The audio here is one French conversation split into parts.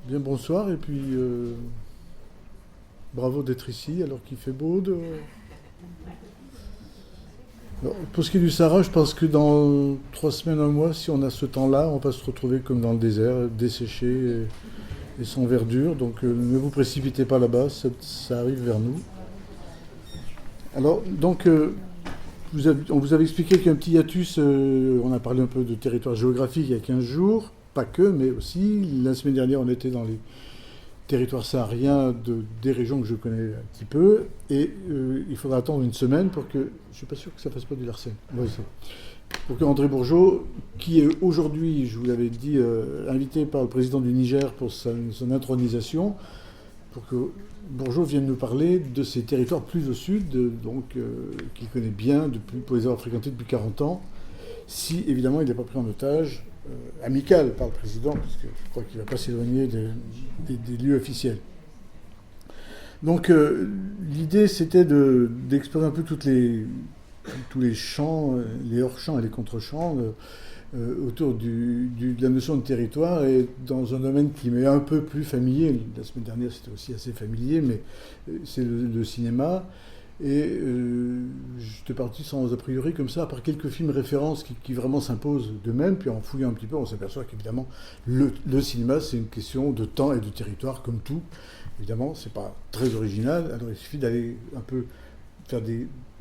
Bien bonsoir et puis bravo d'être ici alors qu'il fait beau dehors. Alors, pour ce qui est du Sahara, je pense que dans 3 semaines, un mois, si on a ce temps-là, on va se retrouver comme dans le désert, desséché et sans verdure. Donc ne vous précipitez pas là-bas, ça arrive vers nous. Alors donc on vous avait expliqué qu'il y a un petit hiatus, on a parlé un peu de territoire géographique il y a 15 jours, pas que, mais aussi la semaine dernière on était dans les territoire saharien des régions que je connais un petit peu, et il faudra attendre une semaine pour que, je suis pas sûr que ça fasse pas du Larsen, ouais, pour que André Bourgeot, qui est aujourd'hui, je vous l'avais dit, invité par le président du Niger pour son intronisation, pour que Bourgeot vienne nous parler de ces territoires plus au sud, qu'il connaît bien, pour les avoir fréquentés depuis 40 ans, si évidemment il n'est pas pris en otage amical par le président, puisque je crois qu'il ne va pas s'éloigner des lieux officiels. Donc l'idée c'était d'explorer un peu tous les champs, les hors-champs et les contre-champs autour de la notion de territoire, et dans un domaine qui m'est un peu plus familier. La semaine dernière c'était aussi assez familier, mais c'est le cinéma. Et j'étais parti sans a priori comme ça, à part quelques films références qui vraiment s'imposent d'eux-mêmes, puis en fouillant un petit peu, on s'aperçoit qu'évidemment, le cinéma, c'est une question de temps et de territoire, comme tout. Évidemment, c'est pas très original, alors il suffit d'aller un peu faire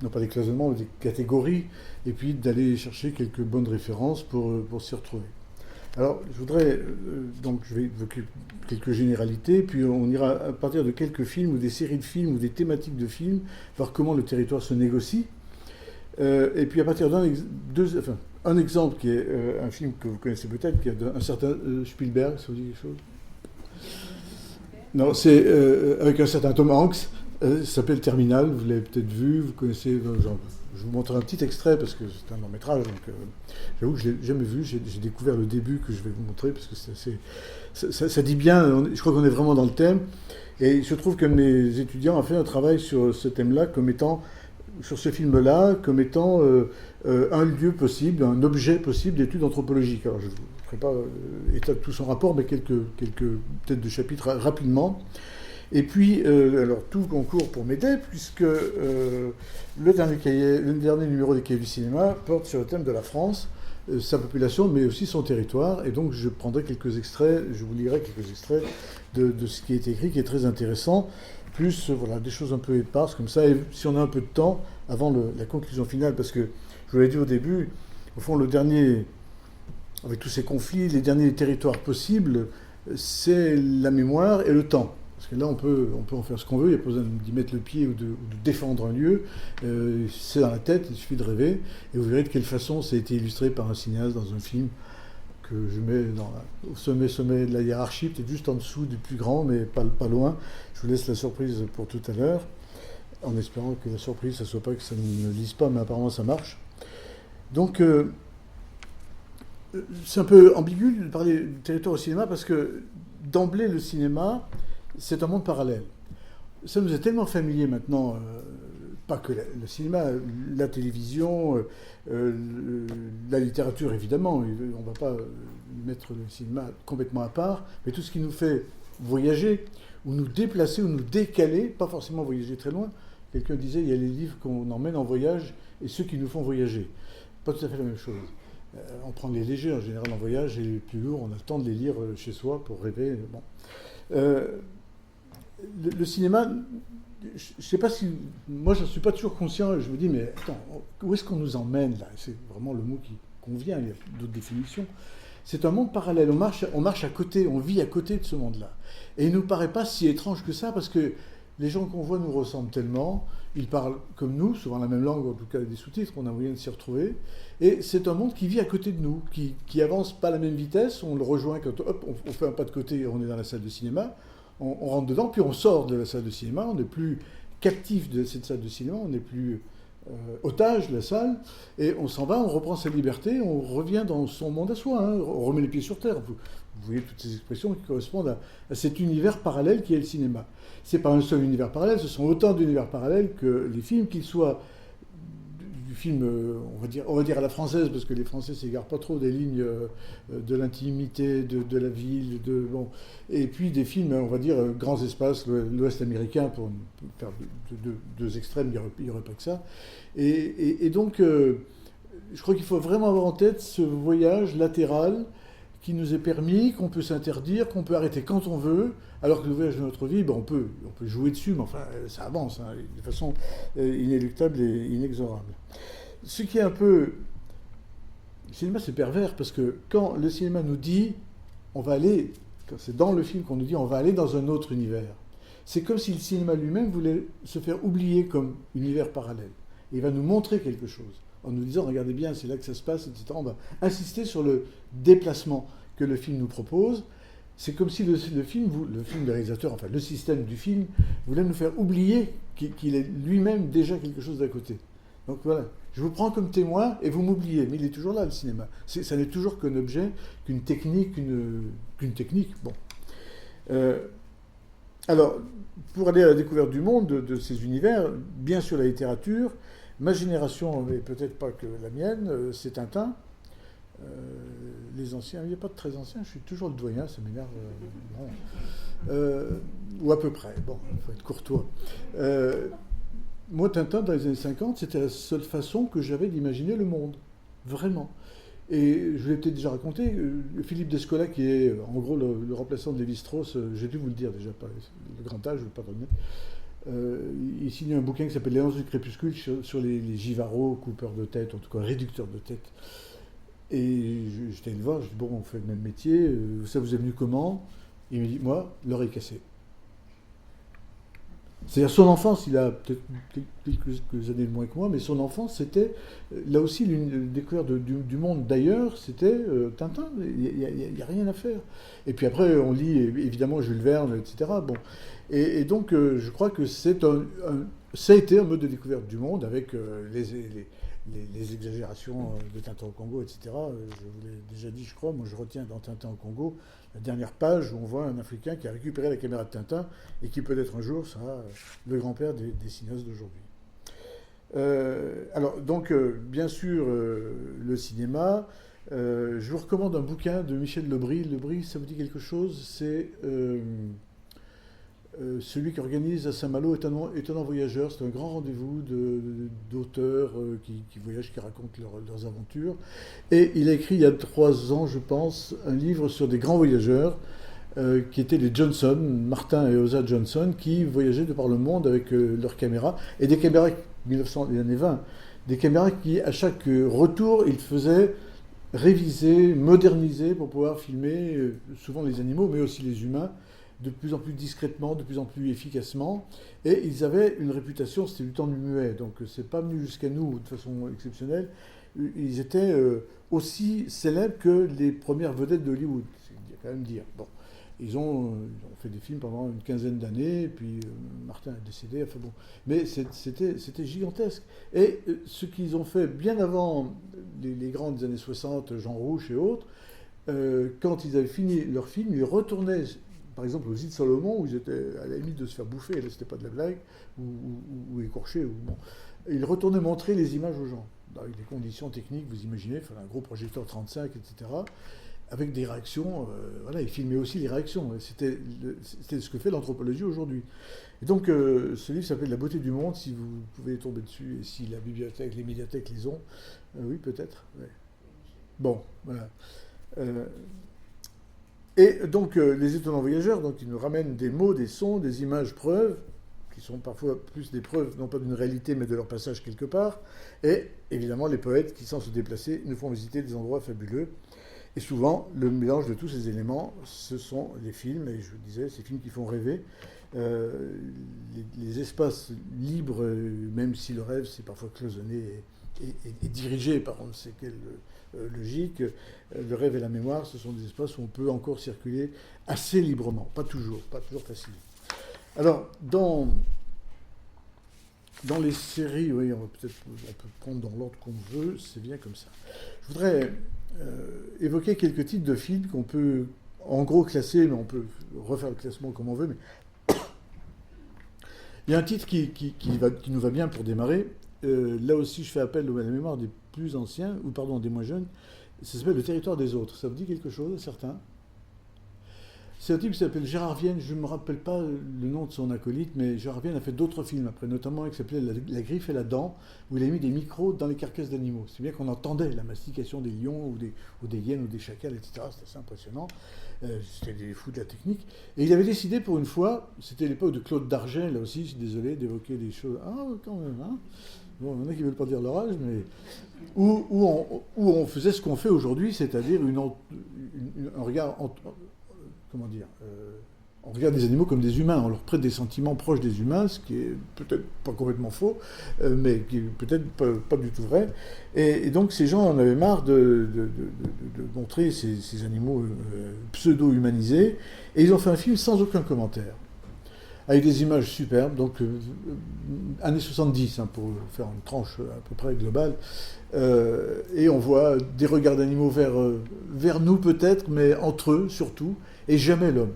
non pas des cloisonnements, mais des catégories, et puis d'aller chercher quelques bonnes références pour s'y retrouver. Alors, je vais évoquer quelques généralités, puis on ira à partir de quelques films ou des séries de films ou des thématiques de films, voir comment le territoire se négocie. Et puis à partir un exemple qui est un film que vous connaissez peut-être, qui est un certain Spielberg, ça vous dit quelque chose? Non, c'est avec un certain Tom Hanks. Ça s'appelle Terminal, vous l'avez peut-être vu, vous connaissez. Je vous montre un petit extrait parce que c'est un long métrage, donc j'avoue que je ne l'ai jamais vu. J'ai découvert le début que je vais vous montrer parce que ça dit bien. Je crois qu'on est vraiment dans le thème. Et il se trouve que mes étudiants ont fait un travail sur ce thème-là, sur ce film-là, comme étant un lieu possible, un objet possible d'étude anthropologique. Alors je ne vous ferai pas état de tout son rapport, mais quelques têtes de chapitre rapidement. Et puis, alors tout concourt pour m'aider, puisque le dernier numéro des Cahiers du cinéma porte sur le thème de la France, sa population, mais aussi son territoire. Et donc, je prendrai quelques extraits, je vous lirai quelques extraits de ce qui est écrit, qui est très intéressant, plus voilà, des choses un peu éparses comme ça. Et si on a un peu de temps, avant la conclusion finale, parce que je vous l'ai dit au début, au fond, le dernier, avec tous ces conflits, les derniers territoires possibles, c'est la mémoire et le temps. Parce que là, on peut en faire ce qu'on veut, il n'y a pas besoin d'y mettre le pied ou de défendre un lieu. C'est dans la tête, il suffit de rêver. Et vous verrez de quelle façon ça a été illustré par un cinéaste dans un film que je mets au sommet de la hiérarchie, peut-être juste en dessous du plus grand, mais pas loin. Je vous laisse la surprise pour tout à l'heure, en espérant que la surprise, ça ne soit pas que ça ne lise pas, mais apparemment ça marche. Donc, c'est un peu ambigu de parler du territoire au cinéma, parce que d'emblée, le cinéma, c'est un monde parallèle. Ça nous est tellement familier maintenant, pas que le cinéma, la télévision, la littérature évidemment, on ne va pas mettre le cinéma complètement à part, mais tout ce qui nous fait voyager, ou nous déplacer, ou nous décaler, pas forcément voyager très loin. Quelqu'un disait, il y a les livres qu'on emmène en voyage et ceux qui nous font voyager. Pas tout à fait la même chose. On prend les légers en général en voyage, et les plus lourds, on a le temps de les lire chez soi pour rêver. Bon. Le cinéma, je ne sais pas si. Moi, je ne suis pas toujours conscient. Je me dis, mais attends, où est-ce qu'on nous emmène là? C'est vraiment le mot qui convient, il y a d'autres définitions. C'est un monde parallèle. On marche à côté, on vit à côté de ce monde-là. Et il ne nous paraît pas si étrange que ça, parce que les gens qu'on voit nous ressemblent tellement. Ils parlent comme nous, souvent la même langue, en tout cas des sous-titres, on a moyen de s'y retrouver. Et c'est un monde qui vit à côté de nous, qui avance pas à la même vitesse. On le rejoint quand on fait un pas de côté et on est dans la salle de cinéma. On rentre dedans, puis on sort de la salle de cinéma. On n'est plus captif de cette salle de cinéma, on n'est plus otage de la salle. Et on s'en va, on reprend sa liberté, on revient dans son monde à soi. On remet les pieds sur terre. Vous voyez toutes ces expressions qui correspondent à cet univers parallèle qui est le cinéma. Ce n'est pas un seul univers parallèle, ce sont autant d'univers parallèles que les films, qu'ils soient du films, on va dire à la française, parce que les Français s'égarent pas trop des lignes de l'intimité, de la ville, bon. Et puis des films, on va dire, grands espaces, l'Ouest américain, pour faire deux extrêmes, il n'y aurait pas que ça. Et donc, je crois qu'il faut vraiment avoir en tête ce voyage latéral qui nous est permis, qu'on peut s'interdire, qu'on peut arrêter quand on veut, alors que le voyage de notre vie, ben on peut jouer dessus, mais enfin, ça avance, hein, de façon inéluctable et inexorable. Ce qui est un peu... Le cinéma, c'est pervers, parce que quand le cinéma nous dit, on va aller, quand c'est dans le film qu'on nous dit, on va aller dans un autre univers, c'est comme si le cinéma lui-même voulait se faire oublier comme univers parallèle. Et il va nous montrer quelque chose, en nous disant, regardez bien, c'est là que ça se passe, etc. On va insister sur le déplacement que le film nous propose. C'est comme si le film, le réalisateur, enfin le système du film, voulait nous faire oublier qu'il est lui-même déjà quelque chose d'à côté. Donc voilà, je vous prends comme témoin et vous m'oubliez, mais il est toujours là, le cinéma. Ça n'est toujours qu'un objet, qu'une technique, qu'une technique. Bon. Alors, pour aller à la découverte du monde, de ces univers, bien sûr la littérature. Ma génération, mais peut-être pas que la mienne, c'est Tintin. Les anciens, il n'y a pas de très anciens, je suis toujours le doyen, ça m'énerve. Ou à peu près, bon, il faut être courtois. Moi, Tintin, dans les années 50, c'était la seule façon que j'avais d'imaginer le monde. Vraiment. Et je vous l'ai peut-être déjà raconté, Philippe Descola, qui est en gros le remplaçant de Lévi-Strauss, j'ai dû vous le dire déjà, pas le grand âge, je ne veux pas remettre. Il signe un bouquin qui s'appelle Les Anges du Crépuscule sur les givarots, coupeurs de tête, en tout cas réducteurs de tête. Et j'étais allé le voir, je dis bon, on fait le même métier, ça vous est venu comment? Il me dit, moi, l'oreille cassée. C'est-à-dire son enfance, il a peut-être quelques années de moins que moi, mais son enfance, c'était là aussi l'une découverte du monde d'ailleurs, c'était Tintin, il n'y a rien à faire. Et puis après, on lit évidemment Jules Verne, etc. Bon. Et donc, je crois que ça a été un mode de découverte du monde avec les exagérations de Tintin au Congo, etc. Je vous l'ai déjà dit, je crois, moi je retiens dans Tintin au Congo la dernière page où on voit un Africain qui a récupéré la caméra de Tintin et qui peut-être un jour sera le grand-père des cinéastes d'aujourd'hui. Alors, donc, bien sûr, le cinéma. Je vous recommande un bouquin de Michel Lebris. Lebris, ça vous dit quelque chose? C'est celui qui organise à Saint-Malo Étonnant Voyageur. C'est un grand rendez-vous d'auteurs qui voyagent, qui racontent leurs aventures. Et il a écrit il y a 3 ans, je pense, un livre sur des grands voyageurs qui étaient les Johnson, Martin et Osa Johnson, qui voyageaient de par le monde avec leurs caméras. Et des caméras, 1900, les années 20, des caméras qui, à chaque retour, ils faisaient réviser, moderniser pour pouvoir filmer souvent les animaux, mais aussi les humains, de plus en plus discrètement, de plus en plus efficacement. Et ils avaient une réputation, c'était du temps du muet, donc c'est pas venu jusqu'à nous de façon exceptionnelle. Ils étaient aussi célèbres que les premières vedettes d'Hollywood, c'est quand même dire. Bon. Ils ont fait des films pendant une quinzaine d'années, et puis Martin est décédé, enfin bon. Mais c'était gigantesque. Et ce qu'ils ont fait bien avant les grands des années 60, Jean Rouch et autres, quand ils avaient fini leur film, ils retournaient, par exemple, aux îles Salomon, où ils étaient à la limite de se faire bouffer, et là c'était pas de la blague, ou écorcher, bon. Ils retournaient montrer les images aux gens, avec des conditions techniques, vous imaginez, il fallait un gros projecteur 35, etc., avec des réactions, voilà, ils filmaient aussi les réactions. C'était ce que fait l'anthropologie aujourd'hui. Et donc, ce livre s'appelle La beauté du monde, si vous pouvez tomber dessus, et si la bibliothèque, les médiathèques les ont. Oui, peut-être. Ouais. Bon, voilà. Et donc, les étonnants voyageurs, donc, ils nous ramènent des mots, des sons, des images, preuves, qui sont parfois plus des preuves, non pas d'une réalité, mais de leur passage quelque part. Et évidemment, les poètes qui, sans se déplacer, nous font visiter des endroits fabuleux. Et souvent, le mélange de tous ces éléments, ce sont les films, et je vous disais, ces films qui font rêver. Les espaces libres, même si le rêve, c'est parfois cloisonné et dirigé par on ne sait quelle logique, le rêve et la mémoire, ce sont des espaces où on peut encore circuler assez librement, pas toujours facilement. Alors, dans les séries, oui, on peut prendre dans l'ordre qu'on veut, c'est bien comme ça. Je voudrais évoquer quelques titres de films qu'on peut en gros classer, mais on peut refaire le classement comme on veut. Mais il y a un titre qui nous va bien pour démarrer, là aussi je fais appel à la mémoire des plus anciens, ou pardon, des moins jeunes. Ça s'appelle Le Territoire des autres. Ça vous dit quelque chose, certains? C'est un type qui s'appelle Gérard Vienne, je ne me rappelle pas le nom de son acolyte, mais Gérard Vienne a fait d'autres films après, notamment un qui s'appelait La Griffe et la Dent, où il a mis des micros dans les carcasses d'animaux. C'est bien qu'on entendait la mastication des lions ou des hyènes ou des chacals, etc. C'était assez impressionnant. C'était des fous de la technique. Et il avait décidé pour une fois, c'était l'époque de Claude Darget, là aussi, je suis désolé d'évoquer des choses. Ah, quand même, hein. Bon, il y en a qui ne veulent pas dire leur âge, mais où on faisait ce qu'on fait aujourd'hui, c'est-à-dire un regard, comment dire, on regarde les animaux comme des humains, on leur prête des sentiments proches des humains, ce qui est peut-être pas complètement faux, mais qui est peut-être pas du tout vrai. Et donc ces gens en avaient marre de montrer ces animaux pseudo-humanisés, et ils ont fait un film sans aucun commentaire, avec des images superbes, donc années 70, hein, pour faire une tranche à peu près globale, et on voit des regards d'animaux vers nous peut-être, mais entre eux surtout, et jamais l'homme.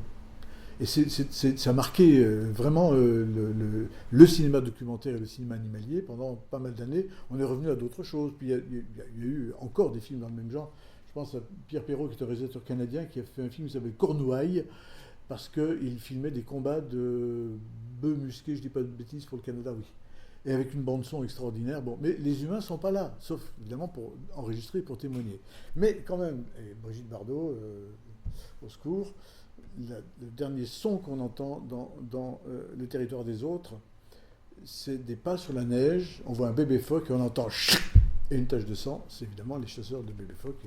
Et ça a marqué vraiment le cinéma documentaire et le cinéma animalier pendant pas mal d'années. On est revenu à d'autres choses. Puis il y a eu encore des films dans le même genre. Je pense à Pierre Perrault, qui est un réalisateur canadien, qui a fait un film qui s'appelle Cornouailles, parce qu'il filmait des combats de bœufs musqués, je ne dis pas de bêtises, pour le Canada, oui. Et avec une bande-son extraordinaire. Bon, mais les humains ne sont pas là, sauf évidemment pour enregistrer, pour témoigner. Mais quand même, et Brigitte Bardot, au secours, le dernier son qu'on entend dans Le Territoire des autres, c'est des pas sur la neige, on voit un bébé phoque et on entend et une tache de sang, c'est évidemment les chasseurs de bébés phoques.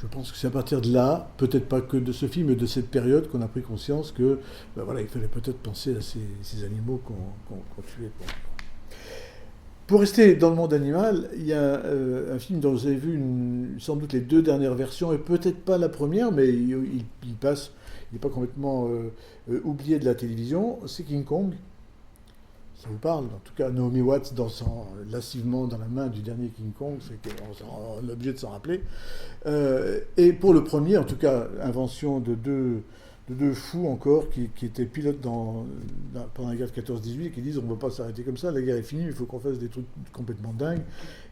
Je pense que c'est à partir de là, peut-être pas que de ce film, mais de cette période, qu'on a pris conscience que, ben voilà, il fallait peut-être penser à ces animaux qu'on tuait. Pour rester dans le monde animal, il y a un film dont vous avez vu sans doute les 2 dernières versions, et peut-être pas la première, mais il passe, il n'est pas complètement oublié de la télévision, c'est King Kong. Ça vous parle? En tout cas, Naomi Watts dansant lascivement dans la main du dernier King Kong, c'est qu'on est obligé de s'en rappeler. Et pour le premier, en tout cas, invention de deux fous encore qui étaient pilotes pendant la guerre de 14-18 et qui disent on ne va pas s'arrêter comme ça, la guerre est finie, il faut qu'on fasse des trucs complètement dingues.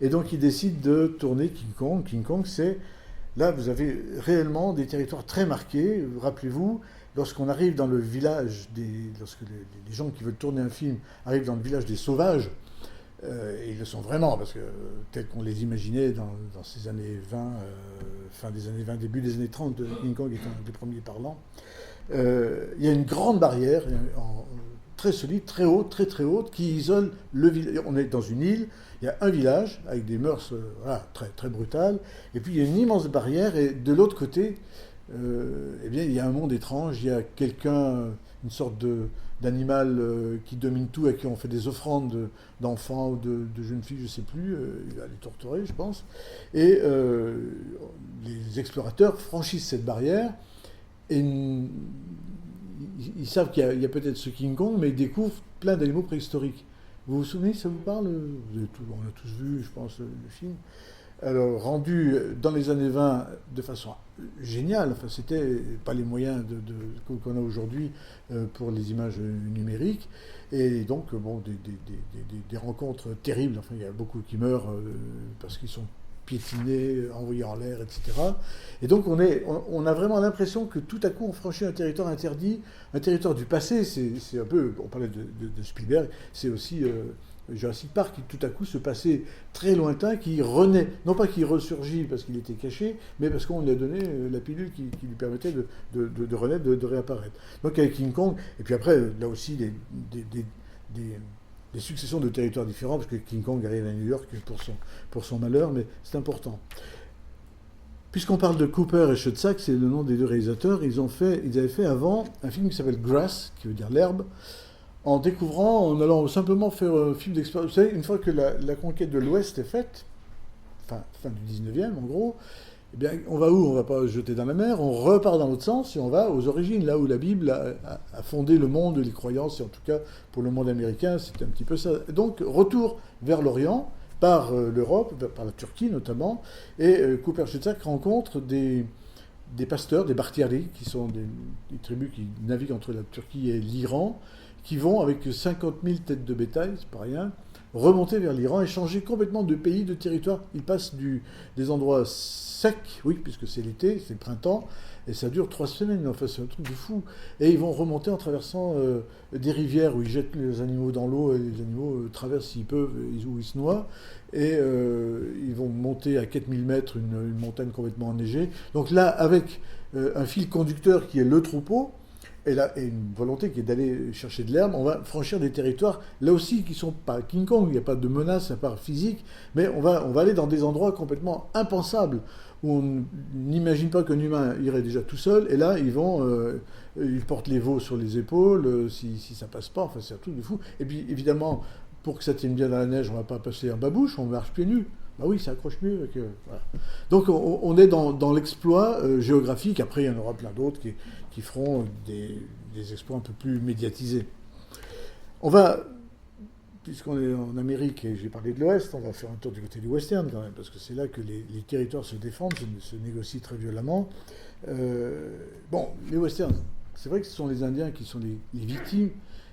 Et donc ils décident de tourner King Kong. King Kong, c'est... Là, vous avez réellement des territoires très marqués. Rappelez-vous, lorsqu'on arrive dans le village lorsque les gens qui veulent tourner un film arrivent dans le village des sauvages, et ils le sont vraiment, parce que tel qu'on les imaginait dans ces années 20, fin des années 20, début des années 30, King Kong est un des premiers parlants, il y a une grande barrière, très solide, très haute, très très haute, qui isole le village. On est dans une île, il y a un village avec des mœurs voilà, très, très brutales, et puis il y a une immense barrière, et de l'autre côté, eh bien, il y a un monde étrange, il y a quelqu'un, une sorte d'animal qui domine tout, à qui on fait des offrandes d'enfants ou de jeunes filles, je ne sais plus, il va les torturer, je pense, et les explorateurs franchissent cette barrière, et ils savent qu'il y a peut-être ce King Kong, mais ils découvrent plein d'animaux préhistoriques. Vous vous souvenez, ça vous parle? On a tous vu, je pense, le film. Alors, rendu dans les années 20 de façon géniale, enfin, c'était pas les moyens qu'on a aujourd'hui pour les images numériques, et donc, bon, des rencontres terribles, enfin, il y a beaucoup qui meurent parce qu'ils sont piétinés, envoyés en l'air, etc. Et donc on a vraiment l'impression que tout à coup on franchit un territoire interdit, un territoire du passé. C'est un peu, on parlait de Spielberg, c'est aussi Jurassic Park, qui tout à coup ce passé très lointain qui renaît, non pas qui ressurgit parce qu'il était caché, mais parce qu'on lui a donné la pilule qui lui permettait de renaître, de réapparaître. Donc avec King Kong, et puis après là aussi des successions de territoires différents, parce que King Kong arrive à New York pour son malheur, mais c'est important. Puisqu'on parle de Cooper et Schoedsack, c'est le nom des 2 réalisateurs, ils avaient fait avant un film qui s'appelle Grass, qui veut dire l'herbe, en allant simplement faire un film d'exploration. Vous savez, une fois que la conquête de l'Ouest est faite, fin du 19e en gros, eh bien, on va où? On ne va pas se jeter dans la mer, on repart dans l'autre sens et on va aux origines, là où la Bible a fondé le monde, les croyances, et en tout cas pour le monde américain, c'était un petit peu ça. Donc, retour vers l'Orient, par l'Europe, par la Turquie notamment, et Cooper Schoedsack rencontre des pasteurs, des Bartiari, qui sont des tribus qui naviguent entre la Turquie et l'Iran, qui vont avec 50 000 têtes de bétail, c'est pas rien, remonter vers l'Iran et changer complètement de pays, de territoire. Ils passent des endroits secs, oui, puisque c'est l'été, c'est le printemps, et ça dure 3 semaines. Enfin, c'est un truc de fou. Et ils vont remonter en traversant des rivières où ils jettent les animaux dans l'eau et les animaux traversent s'ils peuvent, où ils se noient. Et ils vont monter à 4000 mètres une montagne complètement enneigée. Donc là, avec un fil conducteur qui est le troupeau, et une volonté qui est d'aller chercher de l'herbe, on va franchir des territoires, là aussi, qui ne sont pas King Kong, il n'y a pas de menace à part physique, mais on va aller dans des endroits complètement impensables, où on n'imagine pas qu'un humain irait déjà tout seul, et là, ils portent les veaux sur les épaules, si ça passe pas, enfin c'est un truc de fou. Et puis évidemment, pour que ça tienne bien dans la neige, on ne va pas passer en babouche, on marche pieds nus. Bah oui, ça accroche mieux. Voilà. Donc on est dans l'exploit géographique. Après, il y en aura plein d'autres qui feront des exploits un peu plus médiatisés. On va, puisqu'on est en Amérique et j'ai parlé de l'Ouest, on va faire un tour du côté du Western quand même, parce que c'est là que les territoires se défendent, se négocient très violemment. Bon, les Westerns, c'est vrai que ce sont les Indiens qui sont les victimes,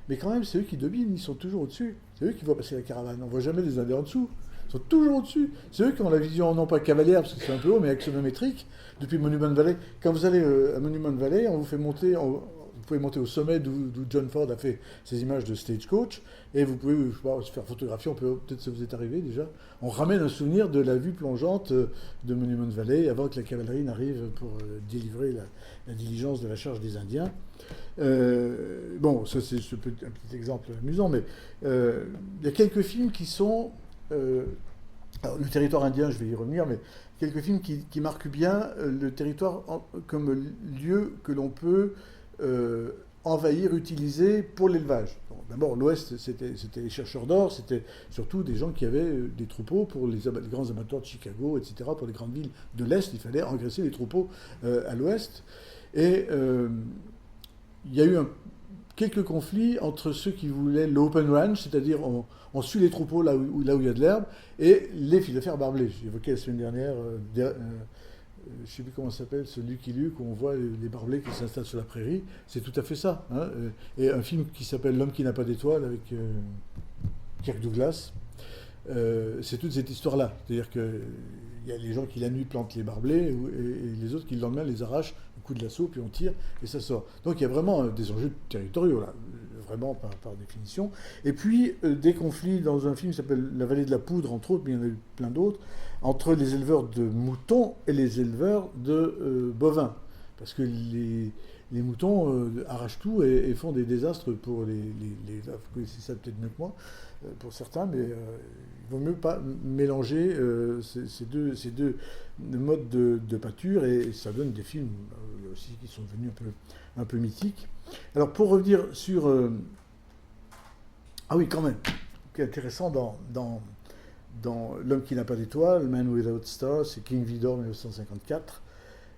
mais quand même, c'est eux qui dominent, ils sont toujours au-dessus. C'est eux qui voient passer la caravane. On ne voit jamais les Indiens en dessous. Ils sont toujours au-dessus. C'est eux qui ont la vision, non pas cavalière, parce que c'est un peu haut, mais axonométrique, depuis Monument Valley. Quand vous allez à Monument Valley, on vous fait monter, vous pouvez monter au sommet d'où John Ford a fait ses images de Stagecoach, et vous pouvez se faire photographier, peut-être ça vous est arrivé déjà. On ramène un souvenir de la vue plongeante de Monument Valley avant que la cavalerie n'arrive pour délivrer la diligence de la charge des Indiens. Bon, ça c'est un petit exemple amusant, mais il y a quelques films qui sont... alors, le territoire indien, je vais y revenir, mais quelques films qui marquent bien le territoire comme lieu que l'on peut envahir, utiliser pour l'élevage. Bon, d'abord, l'Ouest, c'était les chercheurs d'or, c'était surtout des gens qui avaient des troupeaux pour les grands abattoirs de Chicago, etc. Pour les grandes villes de l'Est, il fallait engraisser les troupeaux à l'Ouest. Et il y a eu quelques conflits entre ceux qui voulaient l'open ranch, c'est-à-dire on suit les troupeaux là où il y a de l'herbe, et les fils de fer barbelés. J'ai évoqué la semaine dernière, je ne sais plus comment ça s'appelle, ce Lucky Luke, où on voit les barbelés qui s'installent sur la prairie. C'est tout à fait ça. Hein. Et un film qui s'appelle L'homme qui n'a pas d'étoile, avec Kirk Douglas, c'est toute cette histoire-là. C'est-à-dire qu'il y a les gens qui la nuit plantent les barbelés, et les autres qui le lendemain les arrachent au coup de l'assaut, puis on tire, et ça sort. Donc il y a vraiment des enjeux territoriaux, là, vraiment par définition. Et puis des conflits dans un film qui s'appelle La vallée de la poudre, entre autres, mais il y en a eu plein d'autres, entre les éleveurs de moutons et les éleveurs de bovins. Parce que les moutons arrachent tout et font des désastres pour les vous connaissez ça peut-être mieux que moi, pour certains, mais il vaut mieux pas mélanger ces deux modes de pâture, et ça donne des films aussi qui sont devenus un peu mythiques. Alors pour revenir sur... ah oui, quand même, ce qui est intéressant dans L'homme qui n'a pas d'étoile, Man Without Stars, c'est King Vidor 1954.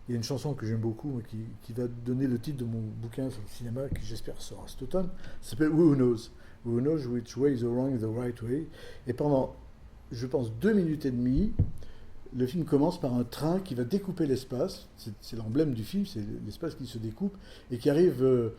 Il y a une chanson que j'aime beaucoup, qui va donner le titre de mon bouquin sur le cinéma, qui j'espère sera cet automne. Ça s'appelle Who Knows? Who knows which way is the wrong, the right way? Et pendant, je pense, 2 minutes et demie, le film commence par un train qui va découper l'espace. C'est l'emblème du film, c'est l'espace qui se découpe et qui arrive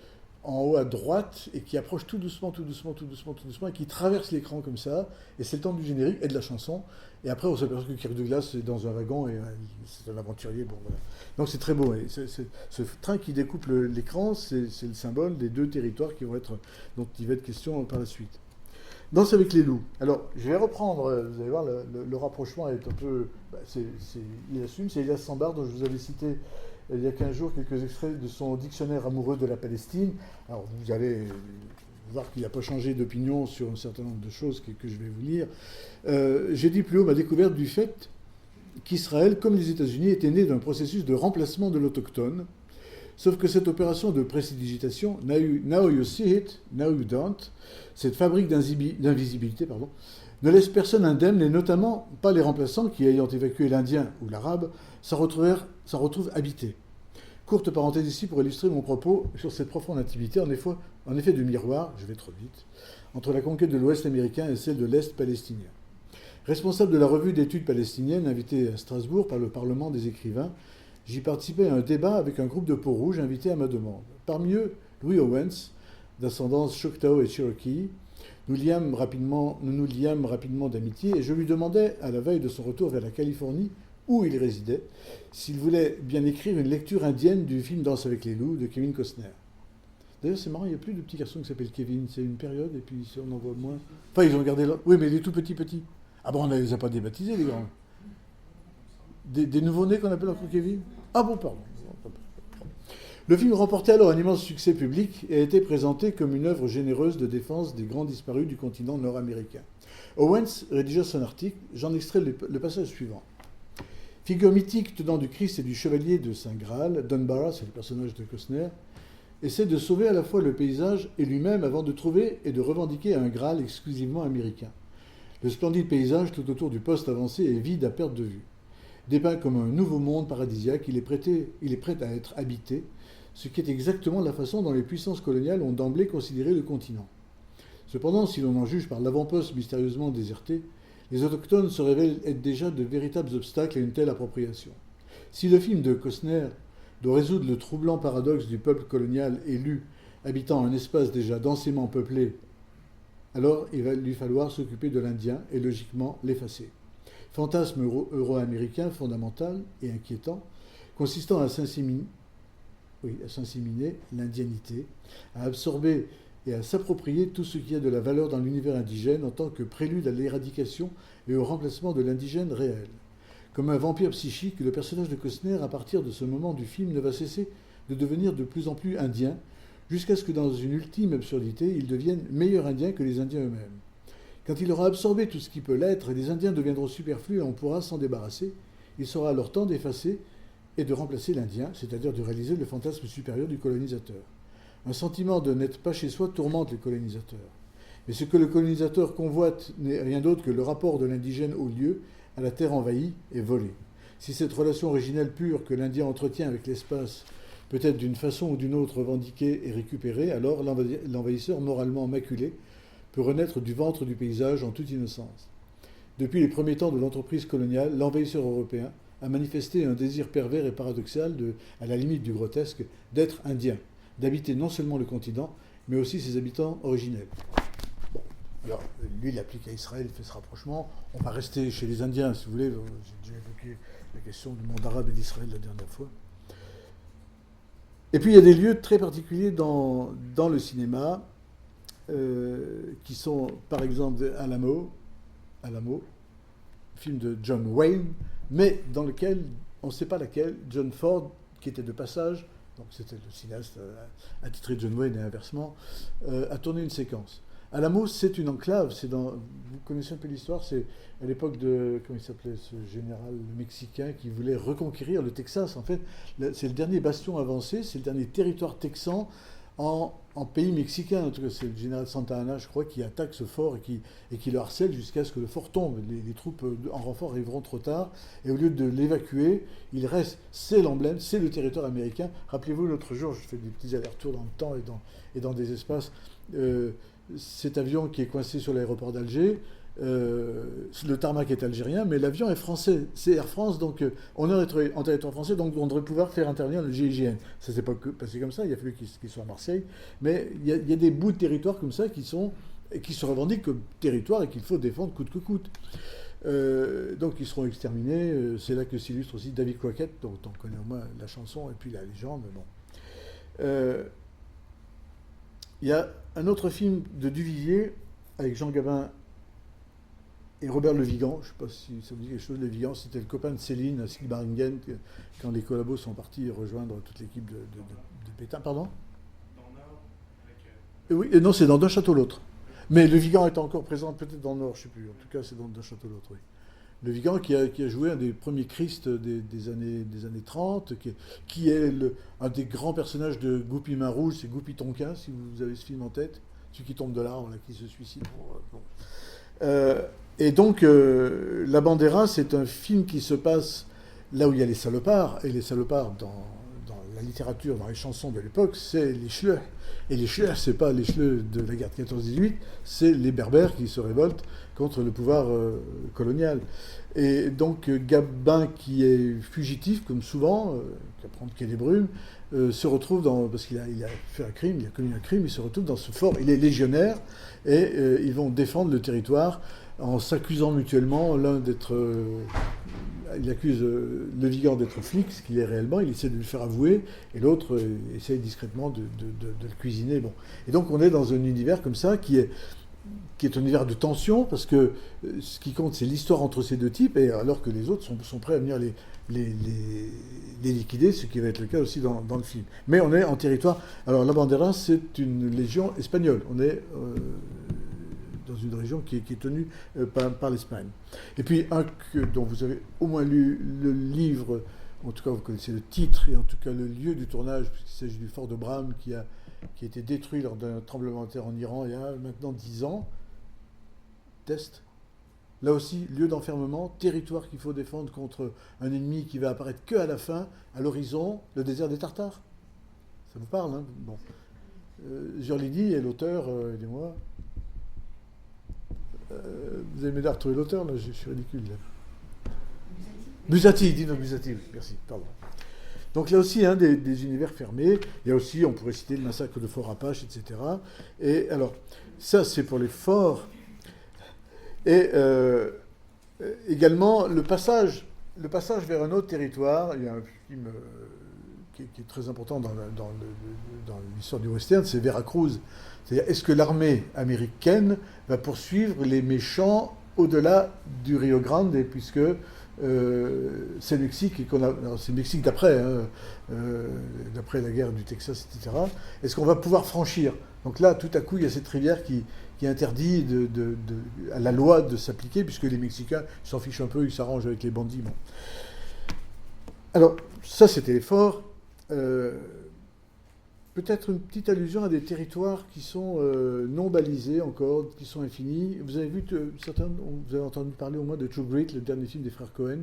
en haut à droite et qui approche tout doucement, et qui traverse l'écran comme ça. Et c'est le temps du générique et de la chanson. Et après, on s'aperçoit que Kirk Douglas est dans un wagon et c'est un aventurier. Bon, voilà. Donc c'est très beau. Et ce train qui découpe l'écran, c'est le symbole des deux territoires dont il va être question par la suite. Danse avec les loups. Alors, je vais reprendre, vous allez voir, le rapprochement est un peu... il assume, c'est Elias Sambar, dont je vous avais cité il y a 15 jours quelques extraits de son dictionnaire amoureux de la Palestine. Alors, vous allez voir qu'il n'a pas changé d'opinion sur un certain nombre de choses que je vais vous lire. J'ai dit plus haut ma découverte du fait qu'Israël, comme les États-Unis, était né d'un processus de remplacement de l'autochtone. Sauf que cette opération de prestidigitation, now you see it, now you don't, cette fabrique d'invisibilité, ne laisse personne indemne, et notamment pas les remplaçants qui, ayant évacué l'Indien ou l'Arabe, s'en retrouvent habités. Courte parenthèse ici pour illustrer mon propos sur cette profonde intimité, en effet de miroir, je vais trop vite, entre la conquête de l'Ouest américain et celle de l'Est palestinien. Responsable de la revue d'études palestiniennes, invité à Strasbourg par le Parlement des écrivains, j'y participais à un débat avec un groupe de peaux-rouges invités à ma demande. Parmi eux, Louis Owens, d'ascendance Choctaw et Cherokee, Nous nous liâmes rapidement d'amitié et je lui demandai, à la veille de son retour vers la Californie, où il résidait, s'il voulait bien écrire une lecture indienne du film Danse avec les loups de Kevin Costner. D'ailleurs, c'est marrant, il n'y a plus de petit garçon qui s'appelle Kevin. C'est une période et puis on en voit moins. Enfin, ils ont gardé là. Oui, mais les tout petits. Ah bon, on ne les a pas débaptisés, les grands. Des nouveau-nés qu'on appelle encore Kevin. Ah bon, pardon. Le film remportait alors un immense succès public et a été présenté comme une œuvre généreuse de défense des grands disparus du continent nord-américain. Owens rédigea son article, j'en extrais le passage suivant. Figure mythique tenant du Christ et du chevalier de Saint Graal, Dunbar, c'est le personnage de Costner, essaie de sauver à la fois le paysage et lui-même avant de trouver et de revendiquer un Graal exclusivement américain. Le splendide paysage tout autour du poste avancé est vide à perte de vue. Dépeint comme un nouveau monde paradisiaque, il est prêt à être habité, ce qui est exactement la façon dont les puissances coloniales ont d'emblée considéré le continent. Cependant, si l'on en juge par l'avant-poste mystérieusement déserté, les autochtones se révèlent être déjà de véritables obstacles à une telle appropriation. Si le film de Costner doit résoudre le troublant paradoxe du peuple colonial élu habitant un espace déjà densément peuplé, alors il va lui falloir s'occuper de l'Indien et logiquement l'effacer. Fantasme euro-américain fondamental et inquiétant, consistant à s'inséminer l'indianité, à absorber et à s'approprier tout ce qui a de la valeur dans l'univers indigène en tant que prélude à l'éradication et au remplacement de l'indigène réel. Comme un vampire psychique, le personnage de Costner, à partir de ce moment du film, ne va cesser de devenir de plus en plus indien, jusqu'à ce que dans une ultime absurdité, il devienne meilleur indien que les Indiens eux-mêmes. Quand il aura absorbé tout ce qui peut l'être et les Indiens deviendront superflus et on pourra s'en débarrasser, il sera alors temps d'effacer et de remplacer l'Indien, c'est-à-dire de réaliser le fantasme supérieur du colonisateur. Un sentiment de n'être pas chez soi tourmente les colonisateurs. Mais ce que le colonisateur convoite n'est rien d'autre que le rapport de l'indigène au lieu, à la terre envahie et volée. Si cette relation originelle pure que l'Indien entretient avec l'espace peut être d'une façon ou d'une autre revendiquée et récupérée, alors l'envahisseur moralement maculé peut renaître du ventre du paysage en toute innocence. Depuis les premiers temps de l'entreprise coloniale, l'envahisseur européen a manifesté un désir pervers et paradoxal, à la limite du grotesque, d'être indien, d'habiter non seulement le continent, mais aussi ses habitants originels. Bon, alors, lui, il applique à Israël, il fait ce rapprochement. On va rester chez les Indiens, si vous voulez. J'ai déjà évoqué la question du monde arabe et d'Israël la dernière fois. Et puis, il y a des lieux très particuliers dans le cinéma, qui sont, par exemple, Alamo, film de John Wayne, mais dans lequel, on ne sait pas laquelle, John Ford, qui était de passage, donc c'était le cinéaste attitré John Wayne et inversement, a tourné une séquence. Alamo, c'est une enclave, vous connaissez un peu l'histoire, c'est à l'époque de, comment il s'appelait, ce général mexicain qui voulait reconquérir le Texas. En fait, c'est le dernier bastion avancé, c'est le dernier territoire texan en pays mexicain. En tout cas, c'est le général Santa Anna, je crois, qui attaque ce fort et qui le harcèle jusqu'à ce que le fort tombe. Les troupes en renfort arriveront trop tard. Et au lieu de l'évacuer, il reste, c'est l'emblème, c'est le territoire américain. Rappelez-vous, l'autre jour, je fais des petits allers-retours dans le temps et dans des espaces. Cet avion qui est coincé sur l'aéroport d'Alger, le tarmac est algérien, mais l'avion est français. C'est Air France, donc on est en territoire français, donc on devrait pouvoir faire intervenir le GIGN. Ça ne s'est pas passé comme ça, il a fallu qu'il soit à Marseille. Mais il y a des bouts de territoire comme ça qui se revendiquent comme territoire et qu'il faut défendre coûte que coûte. Donc ils seront exterminés. C'est là que s'illustre aussi David Crockett, dont on connaît au moins la chanson et puis la légende. Bon. Il y a un autre film de Duvivier avec Jean Gabin et Robert Le Vigan. Je ne sais pas si ça vous dit quelque chose. Le Vigan, c'était le copain de Céline à Sigmaringen quand les collabos sont partis rejoindre toute l'équipe de Pétain. Pardon ? Oui, et non, c'est dans D'un château l'autre. Mais Le Vigan est encore présent peut-être dans le Nord, je ne sais plus. En tout cas, c'est dans D'un château l'autre, oui. Le Vigan qui a joué un des premiers Christ des années 30, qui est un des grands personnages de Goupy Main Rouge, c'est Goupy Tonquin, si vous avez ce film en tête, celui qui tombe de l'arbre, là, qui se suicide. Et donc, La Bandera, c'est un film qui se passe là où il y a les salopards, et les salopards dans la littérature, dans les chansons de l'époque, c'est les Schleurs. Et les Schleurs, c'est pas les Schleurs de la guerre de 14-18, c'est les Berbères qui se révoltent contre le pouvoir colonial. Et donc Gabin, qui est fugitif, comme souvent, qui apprend qu'il y a des brumes, se retrouve parce qu'il a fait un crime, il a commis un crime, il se retrouve dans ce fort, il est légionnaire, et ils vont défendre le territoire en s'accusant mutuellement, l'un d'être... il accuse Le Vigan d'être flic, ce qu'il est réellement, il essaie de lui faire avouer, et l'autre essaie discrètement de le cuisiner. Bon. Et donc on est dans un univers comme ça qui est un univers de tension, parce que ce qui compte, c'est l'histoire entre ces deux types, et alors que les autres sont prêts à venir les liquider, ce qui va être le cas aussi dans le film. Mais on est en territoire... Alors la Bandera, c'est une légion espagnole. On est dans une région qui est tenue par l'Espagne. Et puis dont vous avez au moins lu le livre, en tout cas vous connaissez le titre, et en tout cas le lieu du tournage, puisqu'il s'agit du fort de Bram, qui a été détruit lors d'un tremblement de terre en Iran il y a maintenant 10 ans. Test. Là aussi, lieu d'enfermement, territoire qu'il faut défendre contre un ennemi qui va apparaître que à la fin, à l'horizon, le désert des Tartares. Ça vous parle, hein? Bon. Giorlini est l'auteur, aidez-moi. Vous avez m'aider à retrouver l'auteur, là, je suis ridicule. Là. Buzzati, Dino Buzzati, merci, pardon. Donc là aussi, des univers fermés. Il y a aussi, on pourrait citer le massacre de Fort Apache, etc. Et alors, ça, c'est pour les forts. Et également, le passage vers un autre territoire. Il y a un film qui est très important dans l'histoire du western, c'est Veracruz. C'est-à-dire, est-ce que l'armée américaine va poursuivre les méchants au-delà du Rio Grande, puisque c'est le Mexique, c'est le Mexique d'après, d'après la guerre du Texas, etc. Est-ce qu'on va pouvoir franchir? Donc là, tout à coup, il y a cette rivière qui interdit à la loi de s'appliquer, puisque les Mexicains s'en fichent un peu, ils s'arrangent avec les bandits. Bon. Alors, ça, c'était les forts. Peut-être une petite allusion à des territoires qui sont non balisés encore, qui sont infinis. Vous avez vu, vous avez entendu parler au moins de True Grit, le dernier film des frères Cohen,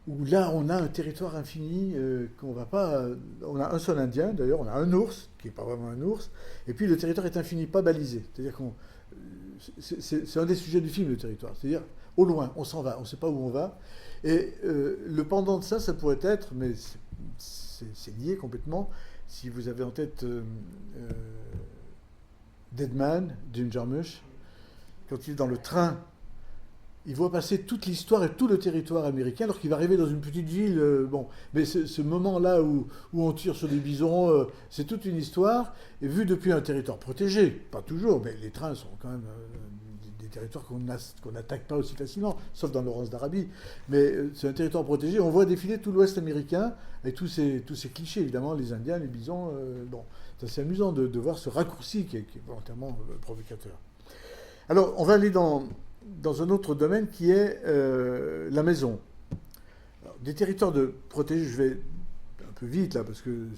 où là on a un territoire infini qu'on va pas... On a un seul Indien, d'ailleurs, on a un ours, qui n'est pas vraiment un ours, et puis le territoire est infini, pas balisé. C'est-à-dire c'est un des sujets du film, le territoire. C'est-à-dire, au loin, on s'en va, on ne sait pas où on va. Et le pendant de ça pourrait être, mais c'est lié complètement... Si vous avez en tête Dead Man, Jim Jarmusch, quand il est dans le train, il voit passer toute l'histoire et tout le territoire américain, alors qu'il va arriver dans une petite ville. Bon, mais ce moment-là où on tire sur des bisons, c'est toute une histoire, et vu depuis un territoire protégé, pas toujours, mais les trains sont quand même des territoires qu'on n'attaque pas aussi facilement, sauf dans Laurence d'Arabie. Mais c'est un territoire protégé. On voit défiler tout l'Ouest américain, avec tous ces clichés, évidemment, les Indiens, les bisons. Bon, c'est assez amusant de voir ce raccourci qui est volontairement provocateur. Alors, on va aller dans un autre domaine qui est la maison. Alors, des territoires protégés, je vais un peu vite là, parce que,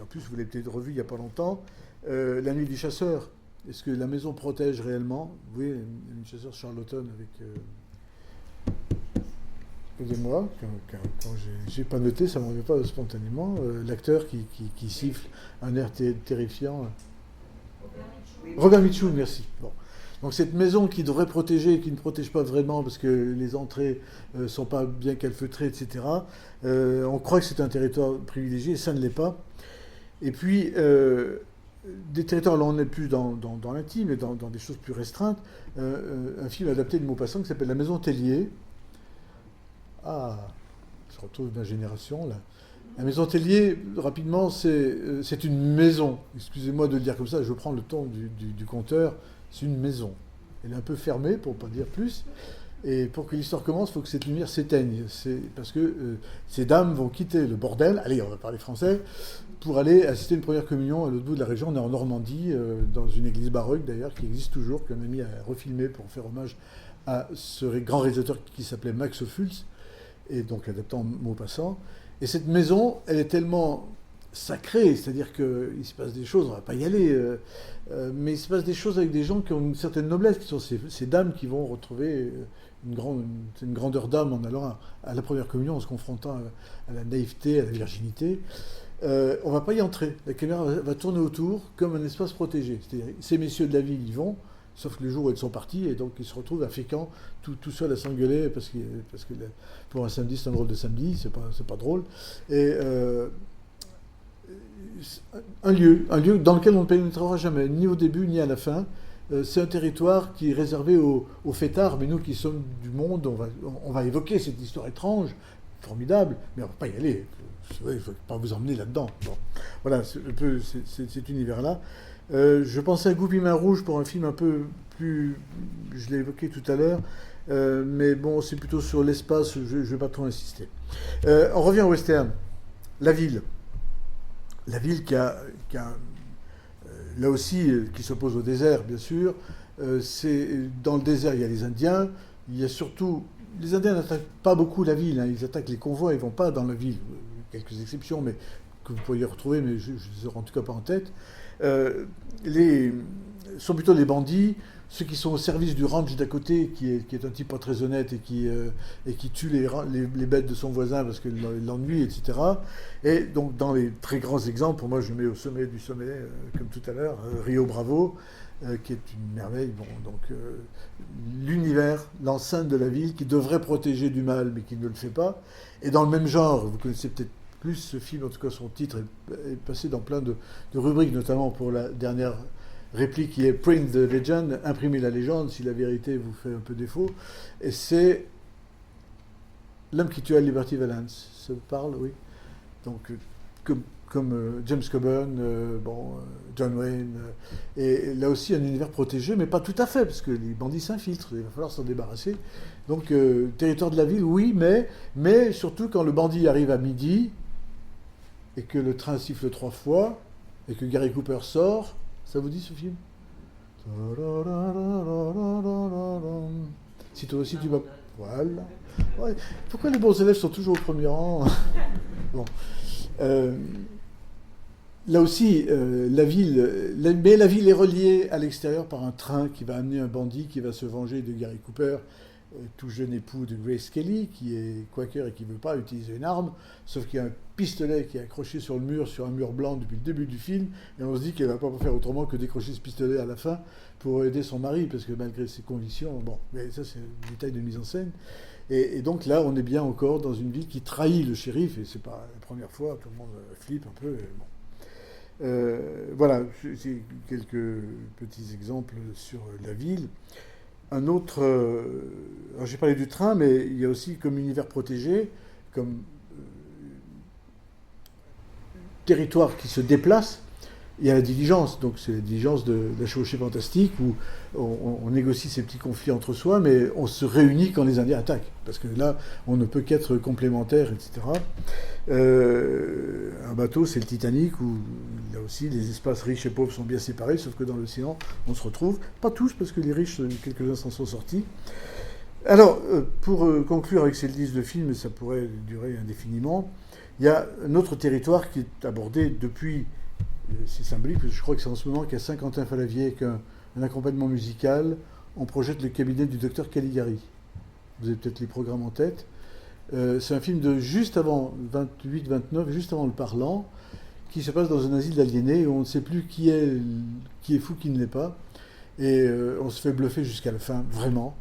en plus, vous l'avez peut-être revu il n'y a pas longtemps, La Nuit du Chasseur. Est-ce que la maison protège réellement? Oui, La Nuit du Chasseur Charlotten avec... Excusez-moi, quand j'ai pas noté, ça ne m'en vient pas spontanément. L'acteur qui siffle un air terrifiant. Robert Mitchum, merci. Bon. Donc cette maison qui devrait protéger et qui ne protège pas vraiment parce que les entrées ne sont pas bien calfeutrées, etc. On croit que c'est un territoire privilégié et ça ne l'est pas. Et puis, des territoires, là on n'est plus dans l'intime, mais dans des choses plus restreintes. Un film adapté de Maupassant qui s'appelle La Maison Tellier. Ah, je retrouve ma génération là. La Maison Tellier, rapidement, c'est une maison. Excusez-moi de le dire comme ça, je prends le ton du conteur. C'est une maison. Elle est un peu fermée, pour ne pas dire plus. Et pour que l'histoire commence, il faut que cette lumière s'éteigne. C'est parce que ces dames vont quitter le bordel, allez, on va parler français, pour aller assister à une première communion à l'autre bout de la région. On est en Normandie, dans une église baroque d'ailleurs, qui existe toujours, qu'un ami a refilmé pour faire hommage à ce grand réalisateur qui s'appelait Max Ophuls, et donc adaptant Maupassant. Et cette maison, elle est tellement sacré, c'est-à-dire qu'il se passe des choses, on ne va pas y aller, mais il se passe des choses avec des gens qui ont une certaine noblesse, qui sont ces dames qui vont retrouver une grandeur d'âme en allant à la première communion, en se confrontant à la naïveté, à la virginité. On ne va pas y entrer. La caméra va tourner autour comme un espace protégé. C'est-à-dire, ces messieurs de la ville y vont, sauf le jour où ils sont partis, et donc ils se retrouvent à Fécamp, tout seuls à s'engueuler, parce que pour un samedi, c'est un drôle de samedi, c'est pas drôle. Et un lieu dans lequel on ne pénétrera jamais, ni au début ni à la fin. C'est un territoire qui est réservé aux fêtards, mais nous qui sommes du monde, on va évoquer cette histoire étrange, formidable, mais on ne va pas y aller. Il ne faut pas vous emmener là-dedans. Bon. Voilà, c'est un peu cet univers-là. Je pensais à Goupil Main Rouge pour un film un peu plus... Je l'ai évoqué tout à l'heure, mais bon, c'est plutôt sur l'espace, je ne vais pas trop insister. On revient au western. La ville. La ville qui a là aussi, qui s'oppose au désert, bien sûr. Dans le désert, il y a les Indiens. Il y a surtout... Les Indiens n'attaquent pas beaucoup la ville. Hein. Ils attaquent les convois, ils ne vont pas dans la ville. Quelques exceptions, mais que vous pourriez retrouver, mais je ne les aurai en tout cas pas en tête. Sont plutôt les bandits, ceux qui sont au service du ranch d'à côté, qui est un type pas très honnête et qui tue les bêtes de son voisin parce qu'il l'ennuie, etc. Et donc, dans les très grands exemples, pour moi, je mets au sommet du sommet, comme tout à l'heure, Rio Bravo, qui est une merveille. Bon, donc, l'univers, l'enceinte de la ville, qui devrait protéger du mal, mais qui ne le fait pas. Et dans le même genre, vous connaissez peut-être plus ce film, en tout cas son titre est passé dans plein de rubriques, notamment pour la dernière réplique qui est Print the Legend, imprimer la légende si la vérité vous fait un peu défaut. Et c'est L'homme qui tua Liberty Valance. Ça vous parle, oui. Donc, comme James Coburn, John Wayne, et là aussi un univers protégé, mais pas tout à fait, parce que les bandits s'infiltrent, il va falloir s'en débarrasser. Donc, territoire de la ville, oui, mais surtout quand le bandit arrive à midi, et que le train siffle 3 fois, et que Gary Cooper sort, ça vous dit ce film? Si toi aussi tu vas... Voilà. Ouais. Pourquoi les bons élèves sont toujours au premier rang? Bon. Là aussi, la ville est reliée à l'extérieur par un train qui va amener un bandit qui va se venger de Gary Cooper, tout jeune époux de Grace Kelly, qui est quaker et qui ne veut pas utiliser une arme, sauf qu'il y a un pistolet qui est accroché sur le mur, sur un mur blanc depuis le début du film, et on se dit qu'elle ne va pas faire autrement que décrocher ce pistolet à la fin pour aider son mari, parce que malgré ses convictions, bon, mais ça c'est un détail de mise en scène. Et donc là, on est bien encore dans une ville qui trahit le shérif, et c'est pas la première fois, tout le monde flippe un peu. Bon. Voilà, c'est quelques petits exemples sur la ville. Un autre, alors j'ai parlé du train, mais il y a aussi comme univers protégé, comme territoire qui se déplace, il y a la diligence. Donc c'est la diligence de la chevauchée fantastique où on négocie ces petits conflits entre soi, mais on se réunit quand les Indiens attaquent. Parce que là, on ne peut qu'être complémentaires, etc. Un bateau, c'est le Titanic, où là aussi les espaces riches et pauvres sont bien séparés, sauf que dans l'océan, on se retrouve. Pas tous, parce que les riches, quelques-uns s'en sont sortis. Alors, pour conclure avec ces listes de films, ça pourrait durer indéfiniment, il y a un autre territoire qui est abordé depuis, c'est symbolique, parce que je crois que c'est en ce moment qu'à Saint-Quentin-Fallavier, avec un accompagnement musical, on projette le cabinet du docteur Caligari. Vous avez peut-être les programmes en tête. C'est un film de juste avant 28-29, juste avant Le Parlant, qui se passe dans un asile d'aliénés où on ne sait plus qui est fou, qui ne l'est pas. Et on se fait bluffer jusqu'à la fin, vraiment.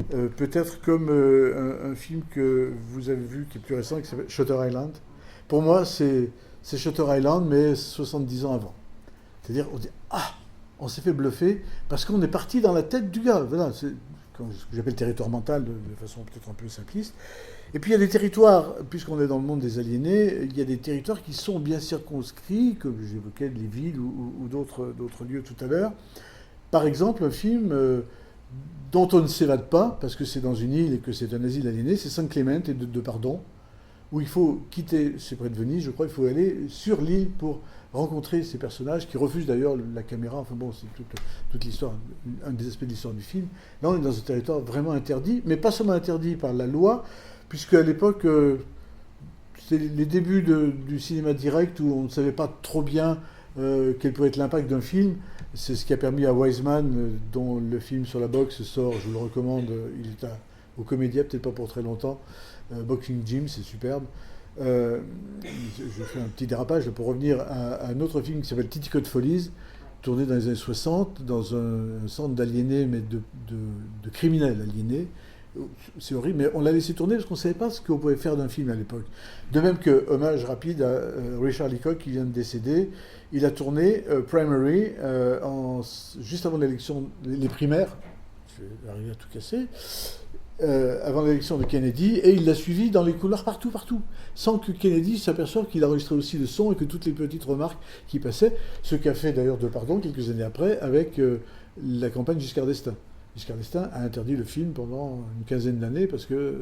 Peut-être comme un film que vous avez vu, qui est plus récent, qui s'appelle Shutter Island. Pour moi, c'est Shutter Island, mais 70 ans avant. C'est-à-dire, on dit, on s'est fait bluffer parce qu'on est parti dans la tête du gars. Voilà, c'est ce que j'appelle territoire mental, de façon peut-être un peu simpliste. Et puis il y a des territoires, puisqu'on est dans le monde des aliénés, il y a des territoires qui sont bien circonscrits, comme j'évoquais les villes ou d'autres lieux tout à l'heure. Par exemple, un film dont on ne s'évade pas, parce que c'est dans une île et que c'est un asile aliéné, c'est San Clemente et de Pardon, où il faut quitter, c'est près de Venise, je crois, il faut aller sur l'île pour rencontrer ces personnages qui refusent d'ailleurs la caméra. Enfin bon, c'est toute l'histoire, un des aspects de l'histoire du film. Là, on est dans un territoire vraiment interdit, mais pas seulement interdit par la loi, puisque à l'époque, c'est les débuts du cinéma direct où on ne savait pas trop bien quel pourrait être l'impact d'un film. C'est ce qui a permis à Wiseman, dont le film sur la boxe sort, je vous le recommande, il est au Comédia, peut-être pas pour très longtemps. Boxing Gym, c'est superbe. Je fais un petit dérapage pour revenir à un autre film qui s'appelle Titi Code Follies, tourné dans les années 60, dans un centre d'aliénés, mais de criminels aliénés. C'est horrible, mais on l'a laissé tourner parce qu'on ne savait pas ce qu'on pouvait faire d'un film à l'époque. De même que, hommage rapide à Richard Leacock qui vient de décéder, il a tourné Primary juste avant l'élection, les primaires, je vais arriver à tout casser, avant l'élection de Kennedy, et il l'a suivi dans les couloirs partout, sans que Kennedy s'aperçoive qu'il enregistrait aussi le son et que toutes les petites remarques qui passaient, ce qu'a fait d'ailleurs Depardieu quelques années après avec la campagne Giscard d'Estaing. Giscard d'Estaing a interdit le film pendant une quinzaine d'années parce que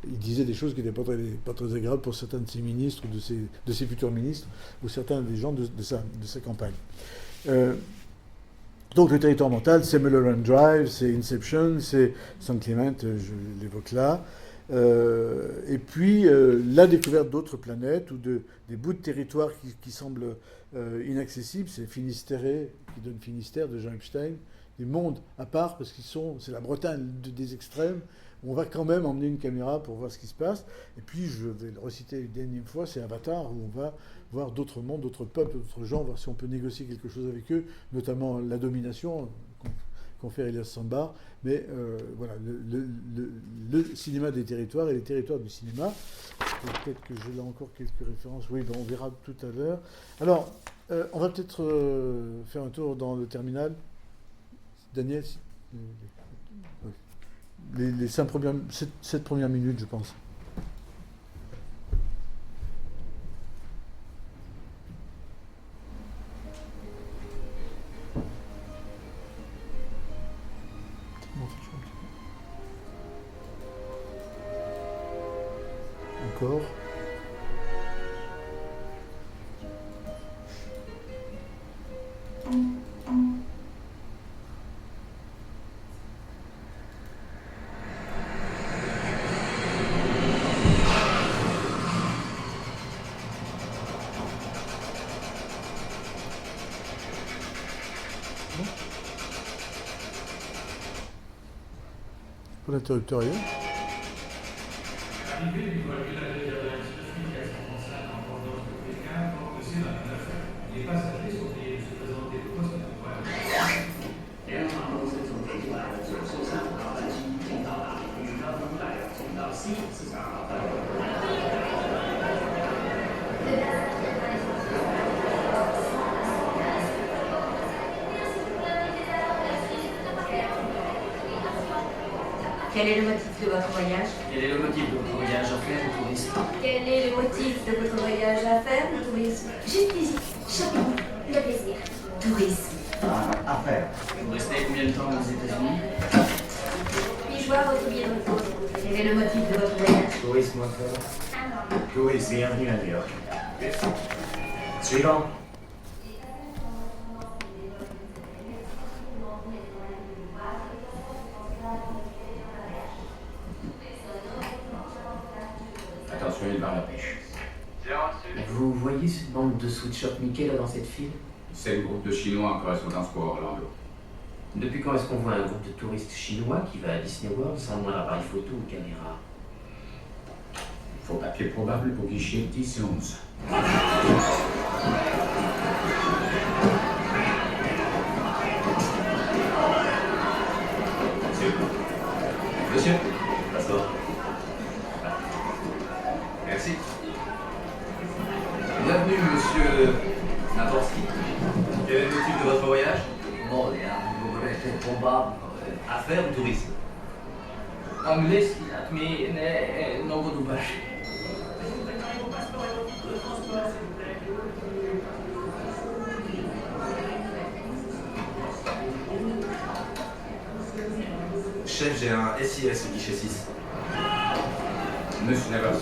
il disait des choses qui n'étaient pas très agréables pour certains de ses ministres, de ses futurs ministres, ou certains des gens de sa campagne. Donc le territoire mental, c'est Mulholland Drive, c'est Inception, c'est San Clemente, je l'évoque là. Et puis la découverte d'autres planètes ou des bouts de territoire qui semblent inaccessibles, c'est Finistère, qui donne Finistère de Jean Epstein, des mondes à part parce c'est la Bretagne des extrêmes. On va quand même emmener une caméra pour voir ce qui se passe. Et puis, je vais le reciter une dernière fois, c'est Avatar, où on va voir d'autres mondes, d'autres peuples, d'autres gens, voir si on peut négocier quelque chose avec eux, notamment la domination qu'ont fait Elias Sambar. Mais voilà, le cinéma des territoires et les territoires du cinéma. Peut-être que j'ai là encore quelques références. Oui, ben on verra tout à l'heure. Alors, on va peut-être faire un tour dans le terminal. Daniel, les 7 premières minutes, je pense. Encore. Pas l'interrupteur ailleurs. L'arrivée du vol de l'Institut 435 en provenance de Pékin porte le C29. Les passagers sont priés de se présenter au poste de contrôle. 联航公司从北京来的943号班机已经到达，与高峰带有通到 C42号班。Quel est le motif de votre voyage? Quel est le motif de votre voyage à faire au tourisme? Quel est le motif de votre voyage à faire le tourisme? Juste plaisir, shopping, le plaisir. Tourisme. À faire. Vous restez combien de temps aux États-Unis? Puis-je voir votre billet de retour? Quel est le motif de votre voyage? Tourisme à faire. Un an. Tourisme, bienvenue à New York. Suivant. Attention, il va à la pêche. Vous voyez cette bande de sweatshirt Mickey là dans cette file? C'est le groupe de Chinois en correspondance pour Orlando. Depuis quand est-ce qu'on voit un groupe de touristes chinois qui va à Disney World sans le moindre appareil photo ou caméra? Faux papier probable pour guichet 10 et 11. Monsieur, Passeport. merci. Bienvenue, monsieur Natorski. Quel est le motif de votre voyage? Bon, vous voulez être probable. Affaires ou tourisme? Anglais, mais non doublage. Chef, j'ai un SIS au guichet 6. Monsieur Navas.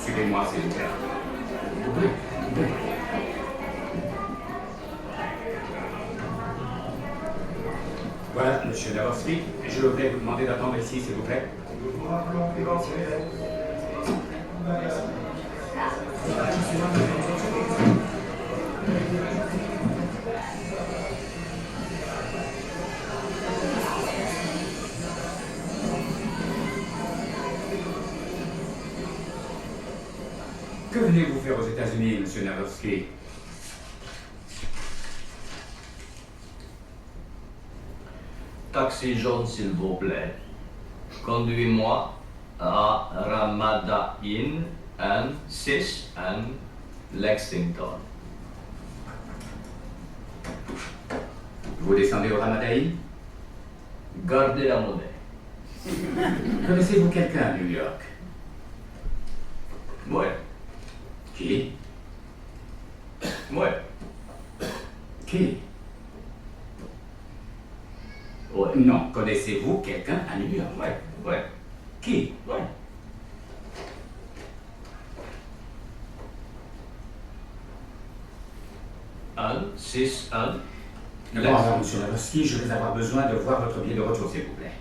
Suivez-moi, s'il vous plaît. Voilà, monsieur Navosky, je voulais vous demander d'attendre ici, s'il vous plaît. Nous vous rappelons Que venez-vous faire aux États-Unis, monsieur Navovsky? Taxi jaune, s'il vous plaît. Conduis-moi à Ramada Inn and 6 and Lexington. Vous descendez au Ramadaï? Gardez la monnaie. Connaissez-vous quelqu'un à New York? Ouais, Qui? ouais, Qui? ouais. Non. Connaissez-vous quelqu'un à New York? Ouais, ouais, Qui? ouais. Un, 6, un. D'abord, monsieur Navovsky, je vais avoir besoin de voir votre billet de retour, s'il vous plaît.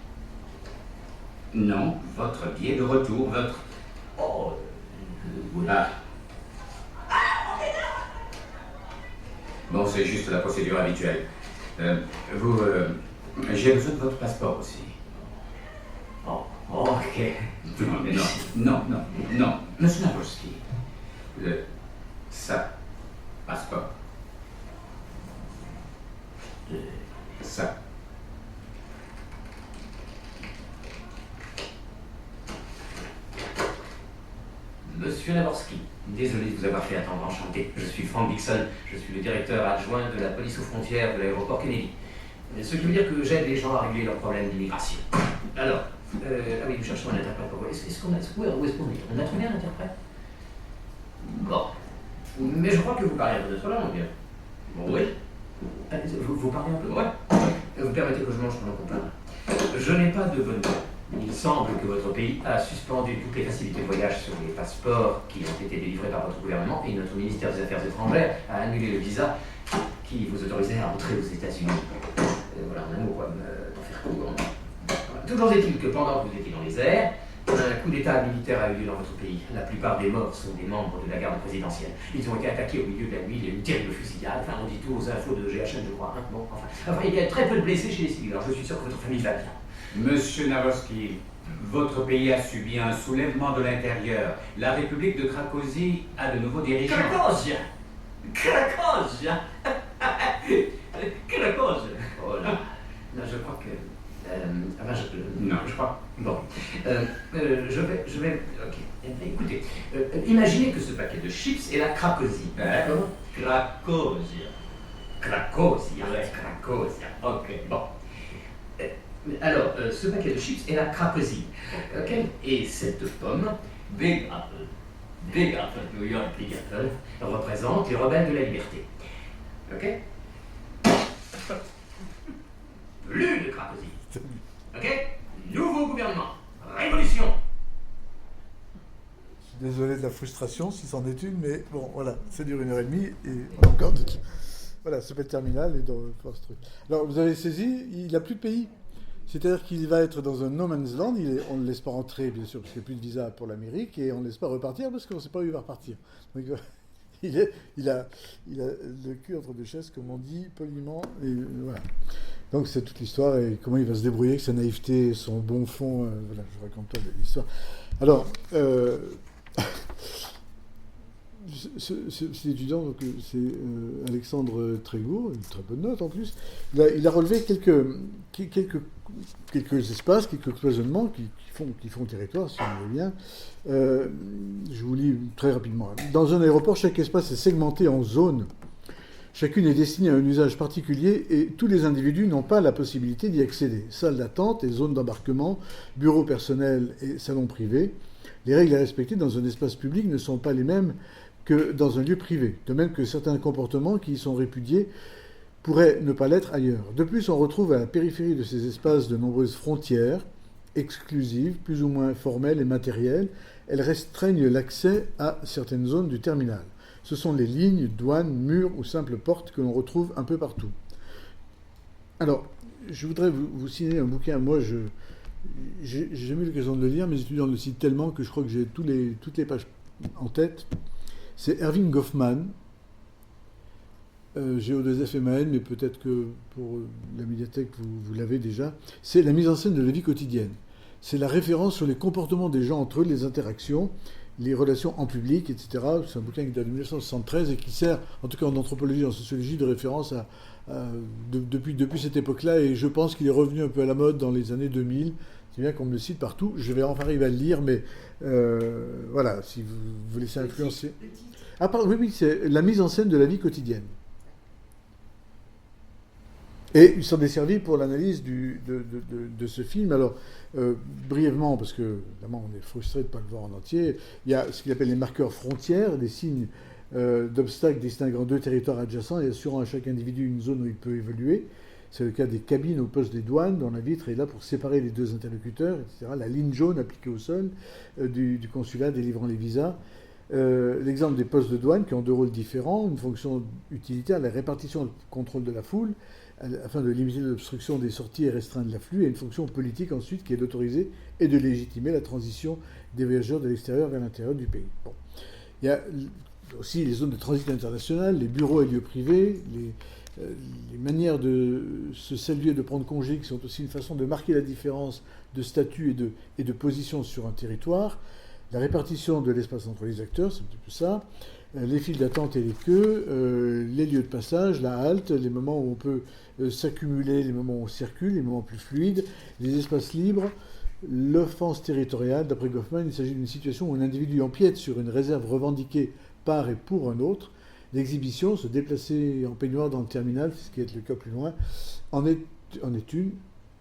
Non, votre billet de retour, votre... Oh, Ah. Bon, c'est juste la procédure habituelle. J'ai besoin de votre passeport aussi. oh, ok. Non. Monsieur Navovsky. Ça. Passeport. Ça. Monsieur Navovsky, désolé de vous avoir fait attendre, enchanté. Je suis Frank Dixon, je suis le directeur adjoint de la police aux frontières de l'aéroport Kennedy. Ce qui veut dire que j'aide les gens à régler leurs problèmes d'immigration. Alors, ah oui, nous cherchons un interprète pour vous. Est-ce qu'on a... Où est-ce qu'on est? On a trouvé un interprète? Bon. Mais je crois que vous parlez un peu notre langue. Oui, Vous parlez un peu? ouais. Vous permettez que je mange pendant qu'on parle? Je n'ai pas de bonne nouvelle. Il semble que votre pays a suspendu toutes les facilités de voyage sur les passeports qui ont été délivrés par votre gouvernement et notre ministère des Affaires étrangères a annulé le visa qui vous autorisait à entrer aux États-Unis. Voilà, en un mot, quoi, pour faire court. Voilà. Toujours est-il que pendant que vous étiez dans les airs, un coup d'État militaire a eu lieu dans votre pays. La plupart des morts sont des membres de la garde présidentielle. Ils ont été attaqués au milieu de la nuit, il y a eu une terrible fusillade. Enfin, on dit tout aux infos de GHN, je crois. Hein. Bon, enfin, il y a très peu de blessés chez les civils. Alors, je suis sûr que votre famille va bien. Monsieur Navovsky, votre pays a subi un soulèvement de l'intérieur. La République de Cracovie a de nouveaux dirigeants. Cracovie! Oh là. Non, je crois que... Non. je crois... Bon. Je vais... Ok. Écoutez, imaginez que ce paquet de chips est la Cracovie. D'accord? Cracovie. Cracovie, Ouais. Cracovie. Ok. Bon. Alors, ce paquet de chips est la Cracovie. Ok? Et cette pomme, Big Apple. Big Apple, New York. Big Apple, représente les rebelles de la liberté. Ok? Plus de Cracovie. Ok? Nouveau gouvernement. Révolution. Je suis désolé de la frustration, si c'en est une, mais bon, voilà, ça dure 1h30 et on a encore de... Voilà, ce terminal est dans ce truc. Alors, vous avez saisi, il n'a plus de pays. C'est-à-dire qu'il va être dans un no man's land, on ne le laisse pas rentrer, bien sûr, parce qu'il n'y a plus de visa pour l'Amérique, et on ne laisse pas repartir, parce qu'on ne sait pas où il va repartir. Donc, il a le cul entre deux chaises, comme on dit poliment, et voilà. Donc c'est toute l'histoire, et comment il va se débrouiller avec sa naïveté, son bon fond, voilà, je ne raconte pas l'histoire. Alors, cet étudiant, donc, c'est Alexandre Trégourt, une très bonne note en plus. Il a relevé quelques espaces, quelques cloisonnements qui font territoire, si on veut bien. Je vous lis très rapidement. Dans un aéroport, chaque espace est segmenté en zones. Chacune est destinée à un usage particulier et tous les individus n'ont pas la possibilité d'y accéder. Salles d'attente et zones d'embarquement, bureaux personnels et salons privés. Les règles à respecter dans un espace public ne sont pas les mêmes que dans un lieu privé, de même que certains comportements qui y sont répudiés pourraient ne pas l'être ailleurs. De plus, on retrouve à la périphérie de ces espaces de nombreuses frontières exclusives, plus ou moins formelles et matérielles. Elles restreignent l'accès à certaines zones du terminal. Ce sont les lignes, douanes, murs ou simples portes que l'on retrouve un peu partout. Alors, je voudrais vous signer un bouquin. Moi, j'ai jamais eu l'occasion de le lire, mes étudiants le citent tellement que je crois que j'ai toutes les pages en tête, c'est Erving Goffman, G-O-2-F-M-A-N, mais peut-être que pour la médiathèque, vous l'avez déjà. C'est la mise en scène de la vie quotidienne. C'est la référence sur les comportements des gens entre eux, les interactions, les relations en public, etc. C'est un bouquin qui date de 1973 et qui sert, en tout cas en anthropologie et en sociologie, de référence depuis cette époque-là. Et je pense qu'il est revenu un peu à la mode dans les années 2000. C'est bien qu'on me le cite partout. Je vais enfin arriver à le lire, mais voilà, si vous laissez influencer. Ah, pardon, oui, c'est la mise en scène de la vie quotidienne. Et ils sont desservis pour l'analyse de ce film. Alors, brièvement, parce que évidemment on est frustré de ne pas le voir en entier, il y a ce qu'il appelle les marqueurs frontières, des signes d'obstacles distinguant deux territoires adjacents et assurant à chaque individu une zone où il peut évoluer. C'est le cas des cabines au poste des douanes, dont la vitre est là pour séparer les deux interlocuteurs, etc. La ligne jaune appliquée au sol du consulat délivrant les visas. L'exemple des postes de douane qui ont deux rôles différents, une fonction utilitaire, la répartition et le contrôle de la foule, afin de limiter l'obstruction des sorties et restreindre l'afflux, et une fonction politique ensuite qui est d'autoriser et de légitimer la transition des voyageurs de l'extérieur vers l'intérieur du pays. Bon. Il y a aussi les zones de transit international, les bureaux et lieux privés, les manières de se saluer, de prendre congé, qui sont aussi une façon de marquer la différence de statut et de position sur un territoire, la répartition de l'espace entre les acteurs, c'est un petit peu ça, les files d'attente et les queues, les lieux de passage, la halte, les moments où on peut s'accumuler, les moments où on circule, les moments plus fluides, les espaces libres, l'offense territoriale. D'après Goffman, il s'agit d'une situation où un individu empiète sur une réserve revendiquée par et pour un autre. L'exhibition, se déplacer en peignoir dans le terminal, ce qui est le cas plus loin, en est une.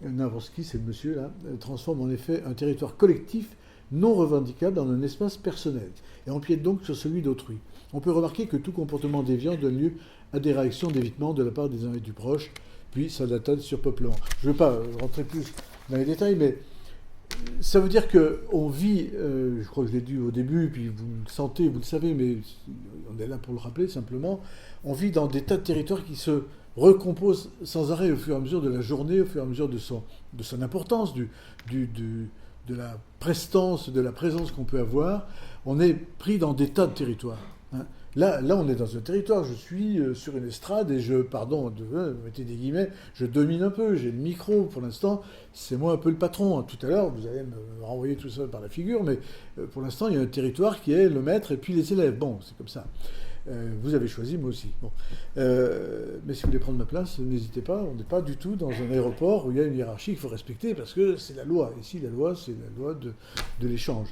Navorski, c'est le monsieur là, transforme en effet un territoire collectif non revendicable dans un espace personnel, et empiète donc sur celui d'autrui. On peut remarquer que tout comportement déviant donne lieu à des réactions d'évitement de la part des individus proches, puis ça date de surpeuplement. Je ne veux pas rentrer plus dans les détails, mais ça veut dire qu'on vit, je crois que je l'ai dit au début, puis vous le sentez, vous le savez, mais on est là pour le rappeler simplement, on vit dans des tas de territoires qui se recomposent sans arrêt au fur et à mesure de la journée, au fur et à mesure de son importance, de la prestance, de la présence qu'on peut avoir. On est pris dans des tas de territoires. Hein. Là, on est dans un territoire, je suis sur une estrade et mettez des guillemets, je domine un peu, j'ai le micro pour l'instant, c'est moi un peu le patron. Tout à l'heure, vous allez me renvoyer tout ça par la figure, mais pour l'instant, il y a un territoire qui est le maître et puis les élèves. Bon, c'est comme ça. Vous avez choisi, moi aussi. Bon. Mais si vous voulez prendre ma place, n'hésitez pas. On n'est pas du tout dans un aéroport où il y a une hiérarchie qu'il faut respecter parce que c'est la loi. Ici, la loi, c'est la loi de l'échange.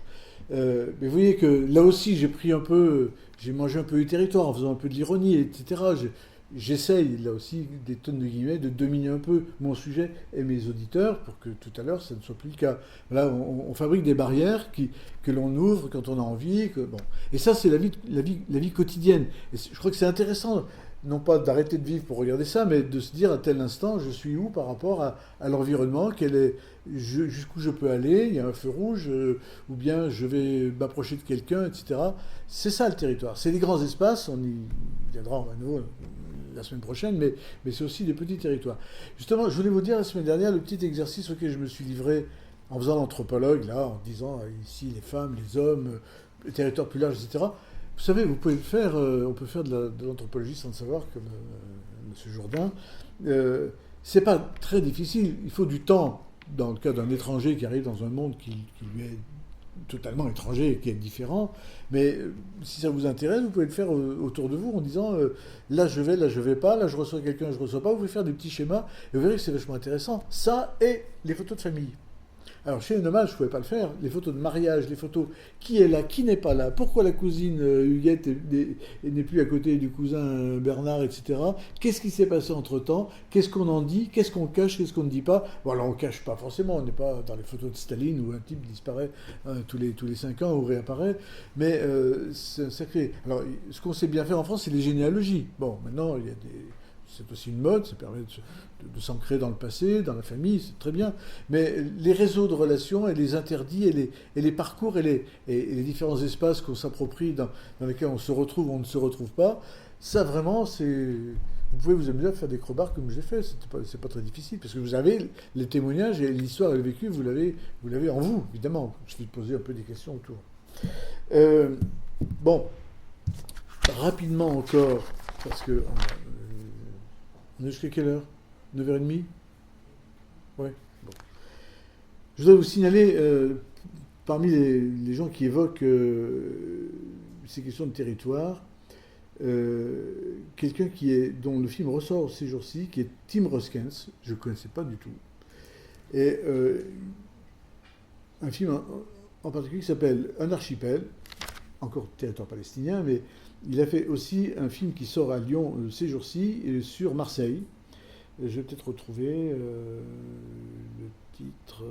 Mais vous voyez que là aussi, j'ai mangé un peu du territoire en faisant un peu de l'ironie, etc. J'essaye, là aussi, des tonnes de guillemets, de dominer un peu mon sujet et mes auditeurs pour que tout à l'heure, ça ne soit plus le cas. Là, on fabrique des barrières que l'on ouvre quand on a envie. Bon. Et ça, c'est la vie quotidienne. Et je crois que c'est intéressant, non pas d'arrêter de vivre pour regarder ça, mais de se dire à tel instant, je suis où par rapport à l'environnement, jusqu'où je peux aller, il y a un feu rouge, ou bien je vais m'approcher de quelqu'un, etc. C'est ça le territoire. C'est les grands espaces, on y viendra à nouveau la semaine prochaine, mais c'est aussi des petits territoires. Justement, je voulais vous dire la semaine dernière le petit exercice auquel je me suis livré en faisant l'anthropologue, là, en disant ici les femmes, les hommes, les territoires plus larges, etc. Vous savez, vous pouvez le faire, on peut faire de l'anthropologie sans le savoir, comme M. Jourdain. C'est pas très difficile, il faut du temps, dans le cas d'un étranger qui arrive dans un monde qui lui est totalement étranger et qui est différent, mais si ça vous intéresse, vous pouvez le faire autour de vous en disant là je vais pas, là je reçois quelqu'un, je reçois pas, vous pouvez faire des petits schémas et vous verrez que c'est vachement intéressant. Ça et les photos de famille. Alors chez les nomades, je ne pouvais pas le faire. Les photos de mariage, les photos qui est là, qui n'est pas là, pourquoi la cousine Huguette n'est plus à côté du cousin Bernard, etc. Qu'est-ce qui s'est passé entre-temps? Qu'est-ce qu'on en dit? Qu'est-ce qu'on cache? Qu'est-ce qu'on ne dit pas? Bon, alors on ne cache pas forcément, on n'est pas dans les photos de Staline où un type disparaît tous les 5 ans ou réapparaît, mais c'est un sacré. Alors ce qu'on sait bien faire en France, c'est les généalogies. Bon, maintenant, il y a c'est aussi une mode, ça permet de s'ancrer dans le passé, dans la famille, c'est très bien. Mais les réseaux de relations et les interdits et les parcours et les différents espaces qu'on s'approprie, dans lesquels on se retrouve ou on ne se retrouve pas, ça vraiment, vous pouvez vous amuser à faire des crobards comme j'ai fait, c'est pas très difficile, parce que vous avez les témoignages et l'histoire et le vécu, vous l'avez en vous, évidemment. Je vais poser un peu des questions autour. Bon, rapidement encore, parce que on est jusqu'à quelle heure? 9h30? Ouais. Bon. Je voudrais vous signaler, parmi les gens qui évoquent ces questions de territoire, quelqu'un dont le film ressort ces jours-ci, qui est Tim Ruskens, je ne connaissais pas du tout, et un film en particulier qui s'appelle Un archipel, encore territoire palestinien, mais il a fait aussi un film qui sort à Lyon ces jours-ci sur Marseille. Je vais peut-être retrouver le titre.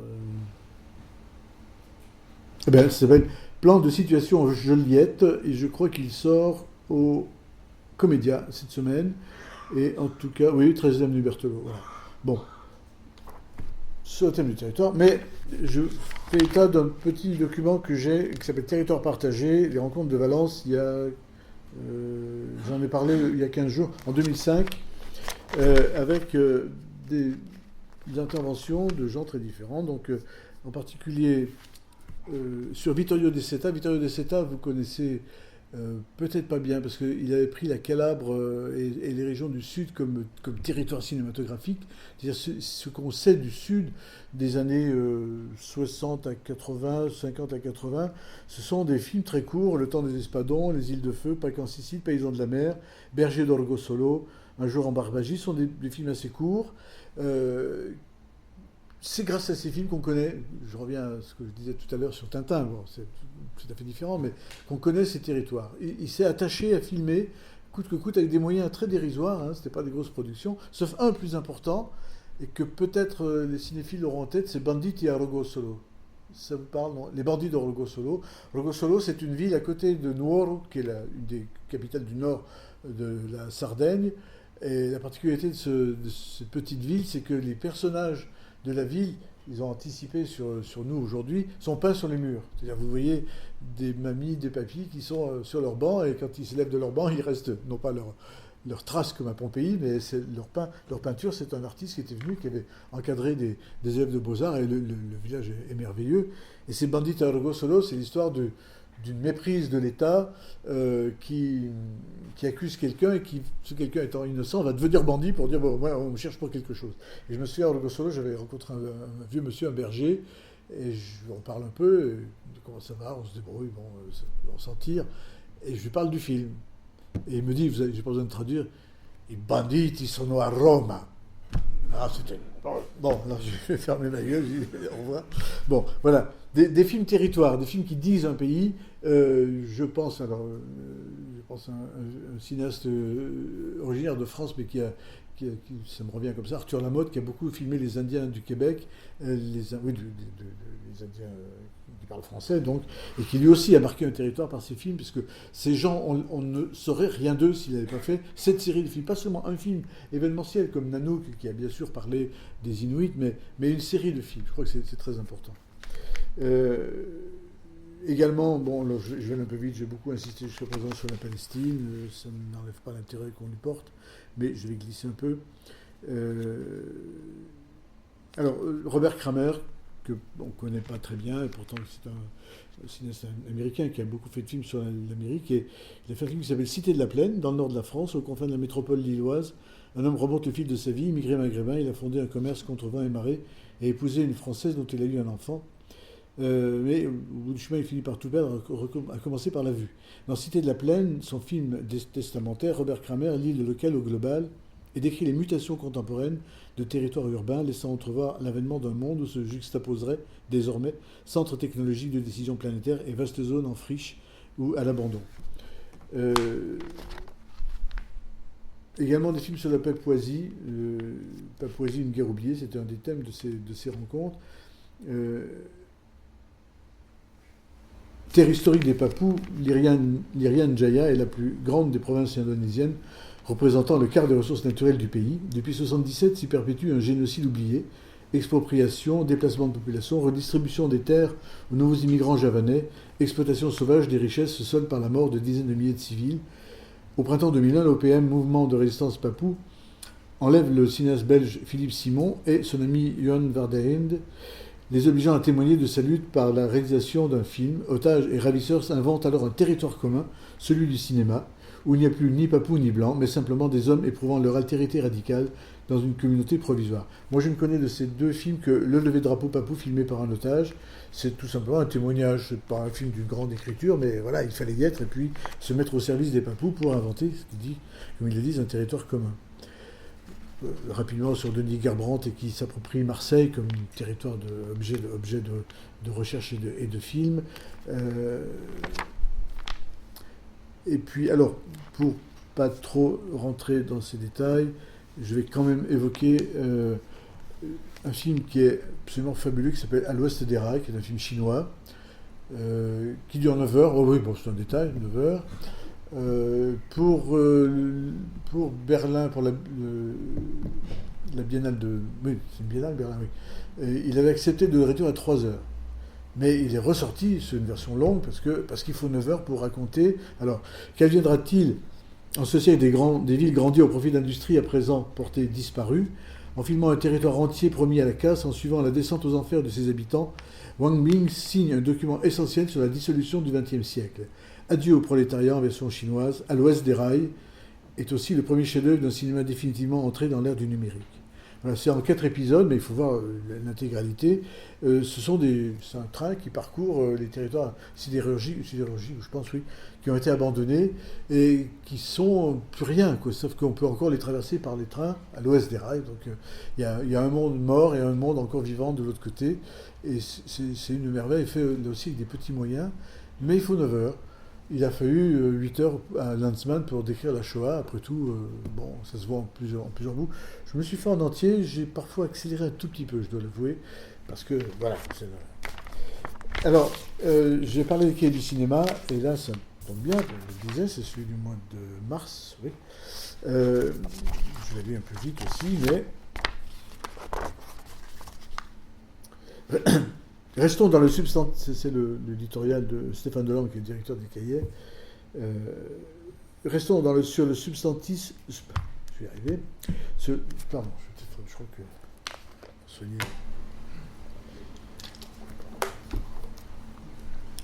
Eh bien, ça s'appelle Plan de situation Joliette, et je crois qu'il sort au Comédia cette semaine. Et en tout cas, oui, 13e du Berthelot. Voilà. Bon, sur le thème du territoire, mais je fais état d'un petit document que j'ai qui s'appelle Territoire partagé, les rencontres de Valence, j'en ai parlé il y a 15 jours, en 2005, avec des interventions de gens très différents, donc en particulier sur Vittorio De Seta. Vittorio De Seta, vous connaissez peut-être pas bien, parce qu'il avait pris la Calabre et les régions du Sud comme territoire cinématographique. C'est-à-dire ce qu'on sait du Sud des années 60 à 80, 50 à 80, ce sont des films très courts, Le Temps des Espadons, Les Îles de Feu, Pâques en Sicile, Paysans de la mer, Berger d'Orgo Solo, Un jour en Barbagie, ce sont des films assez courts. C'est grâce à ces films qu'on connaît, je reviens à ce que je disais tout à l'heure sur Tintin, bon, c'est tout à fait différent, mais qu'on connaît ces territoires. Il s'est attaché à filmer, coûte que coûte, avec des moyens très dérisoires, hein, c'était pas des grosses productions, sauf un plus important, et que peut-être les cinéphiles auront en tête, c'est Banditi a Rogo Solo. Ça vous parle, non? Les bandits de Rogo Solo. Rogo Solo, c'est une ville à côté de Nuoro, qui est une des capitales du nord de la Sardaigne, et la particularité de cette petite ville, c'est que les personnages de la ville, ils ont anticipé sur nous aujourd'hui, sont peints sur les murs. C'est-à-dire, vous voyez des mamies, des papis qui sont sur leur banc, et quand ils se lèvent de leur banc, ils restent, non pas leur trace comme à Pompéi, mais c'est leur peinture, c'est un artiste qui était venu, qui avait encadré des élèves de beaux-arts, et le village est merveilleux. Et ces bandits à Rogo Solo, c'est l'histoire d'une méprise de l'État qui accuse quelqu'un, et qui, ce quelqu'un étant innocent, va devenir bandit pour dire, bon, ouais, on me cherche pour quelque chose. Et je me souviens, à Rogo Solo, j'avais rencontré un vieux monsieur, un berger, et on parle un peu, et comment ça va, on se débrouille, bon, on s'en tire, et je lui parle du film. Et il me dit, j'ai pas besoin de traduire, i banditi sono a Roma. Ah, c'était... Bon, alors je vais fermer ma gueule, je dis au revoir. Bon, voilà. Des films territoires, des films qui disent un pays. Je pense à un cinéaste originaire de France, mais ça me revient comme ça, Arthur Lamotte, qui a beaucoup filmé les Indiens du Québec, les Indiens qui parlent français, donc, et qui lui aussi a marqué un territoire par ses films, puisque ces gens, on ne saurait rien d'eux s'il n'avait pas fait cette série de films. Pas seulement un film événementiel comme Nanook, qui a bien sûr parlé des Inuits, mais une série de films. Je crois que c'est très important. Également, bon, alors je vais un peu vite, j'ai beaucoup insisté jusqu'à présent sur la Palestine, ça n'enlève pas l'intérêt qu'on lui porte, mais je vais glisser un peu. Alors, Robert Kramer, qu'on ne connaît pas très bien, et pourtant c'est un cinéaste américain qui a beaucoup fait de films sur l'Amérique, et il a fait un film qui s'appelle Cité de la Plaine, dans le nord de la France, aux confins de la métropole lilloise. Un homme remonte le fil de sa vie, immigré maghrébin, il a fondé un commerce contre vent et marée, et épousé une Française dont il a eu un enfant. Mais au bout du chemin, il finit par tout perdre, à commencer par la vue. Dans Cité de la Plaine, son film testamentaire, Robert Kramer lie le local au global et décrit les mutations contemporaines de territoires urbains, laissant entrevoir l'avènement d'un monde où se juxtaposeraient désormais centres technologiques de décision planétaire et vastes zones en friche ou à l'abandon. Également des films sur la Papouasie. Papouasie, une guerre oubliée, c'était un des thèmes de ces rencontres. Terre historique des Papous, l'Irian Jaya est la plus grande des provinces indonésiennes, représentant le quart des ressources naturelles du pays. Depuis 1977 s'y perpétue un génocide oublié, expropriation, déplacement de population, redistribution des terres aux nouveaux immigrants javanais, exploitation sauvage des richesses se solde par la mort de dizaines de milliers de civils. Au printemps 2001, l'OPM, Mouvement de résistance papou, enlève le cinéaste belge Philippe Simon et son ami Johan Verdeinde. les obligeant à témoigner de sa lutte par la réalisation d'un film. Otages et ravisseurs inventent alors un territoire commun, celui du cinéma, où il n'y a plus ni papous ni blancs, mais simplement des hommes éprouvant leur altérité radicale dans une communauté provisoire. Moi, je ne connais de ces deux films que Le lever de drapeau papou filmé par un otage. C'est tout simplement un témoignage. C'est pas un film d'une grande écriture, mais voilà, il fallait y être et puis se mettre au service des papous pour inventer, comme ils le disent, un territoire commun. Rapidement sur Denis Gerbrandt et qui s'approprie Marseille comme territoire objet de recherche et de film. Et puis, alors, pour pas trop rentrer dans ces détails, je vais quand même évoquer un film qui est absolument fabuleux, qui s'appelle À l'Ouest des rails, qui est un film chinois, qui dure 9 heures. Oh oui, bon, c'est un détail, 9 heures. Pour Berlin, pour la Biennale de... Oui, c'est une Biennale, Berlin, oui. Il avait accepté de le réduire à 3 heures. Mais il est ressorti, c'est une version longue, parce qu'il faut 9 heures pour raconter... Alors, qu'adviendra-t-il en société des villes grandies au profit de l'industrie à présent portées disparues, en filmant un territoire entier promis à la casse, en suivant la descente aux enfers de ses habitants, Wang Ming signe un document essentiel sur la dissolution du XXe siècle. Adieu au prolétariat en version chinoise, À l'Ouest des rails, est aussi le premier chef-d'œuvre d'un cinéma définitivement entré dans l'ère du numérique. Voilà, c'est en 4 épisodes, mais il faut voir l'intégralité. C'est un train qui parcourt les territoires sidérurgiques, je pense, oui, qui ont été abandonnés et qui sont plus rien, quoi, sauf qu'on peut encore les traverser par les trains à l'ouest des rails. Donc il y a un monde mort et un monde encore vivant de l'autre côté. Et c'est une merveille, fait là aussi avec des petits moyens, mais il faut 9 heures. Il a fallu 8 heures à Lanzmann pour décrire la Shoah. Après tout, bon, ça se voit en plusieurs bouts. Je me suis fait en entier. J'ai parfois accéléré un tout petit peu, je dois l'avouer. Parce que, voilà. Alors, j'ai parlé des cahiers du cinéma. Et là, ça tombe bien, comme je le disais, c'est celui du mois de mars. Oui. Je l'ai lu un peu vite aussi, mais... Restons dans le substantif, c'est l'éditorial de Stéphane Delorme, qui est le directeur des cahiers. Restons sur le substantif. Je vais y arriver. Pardon, je crois que. Soyez.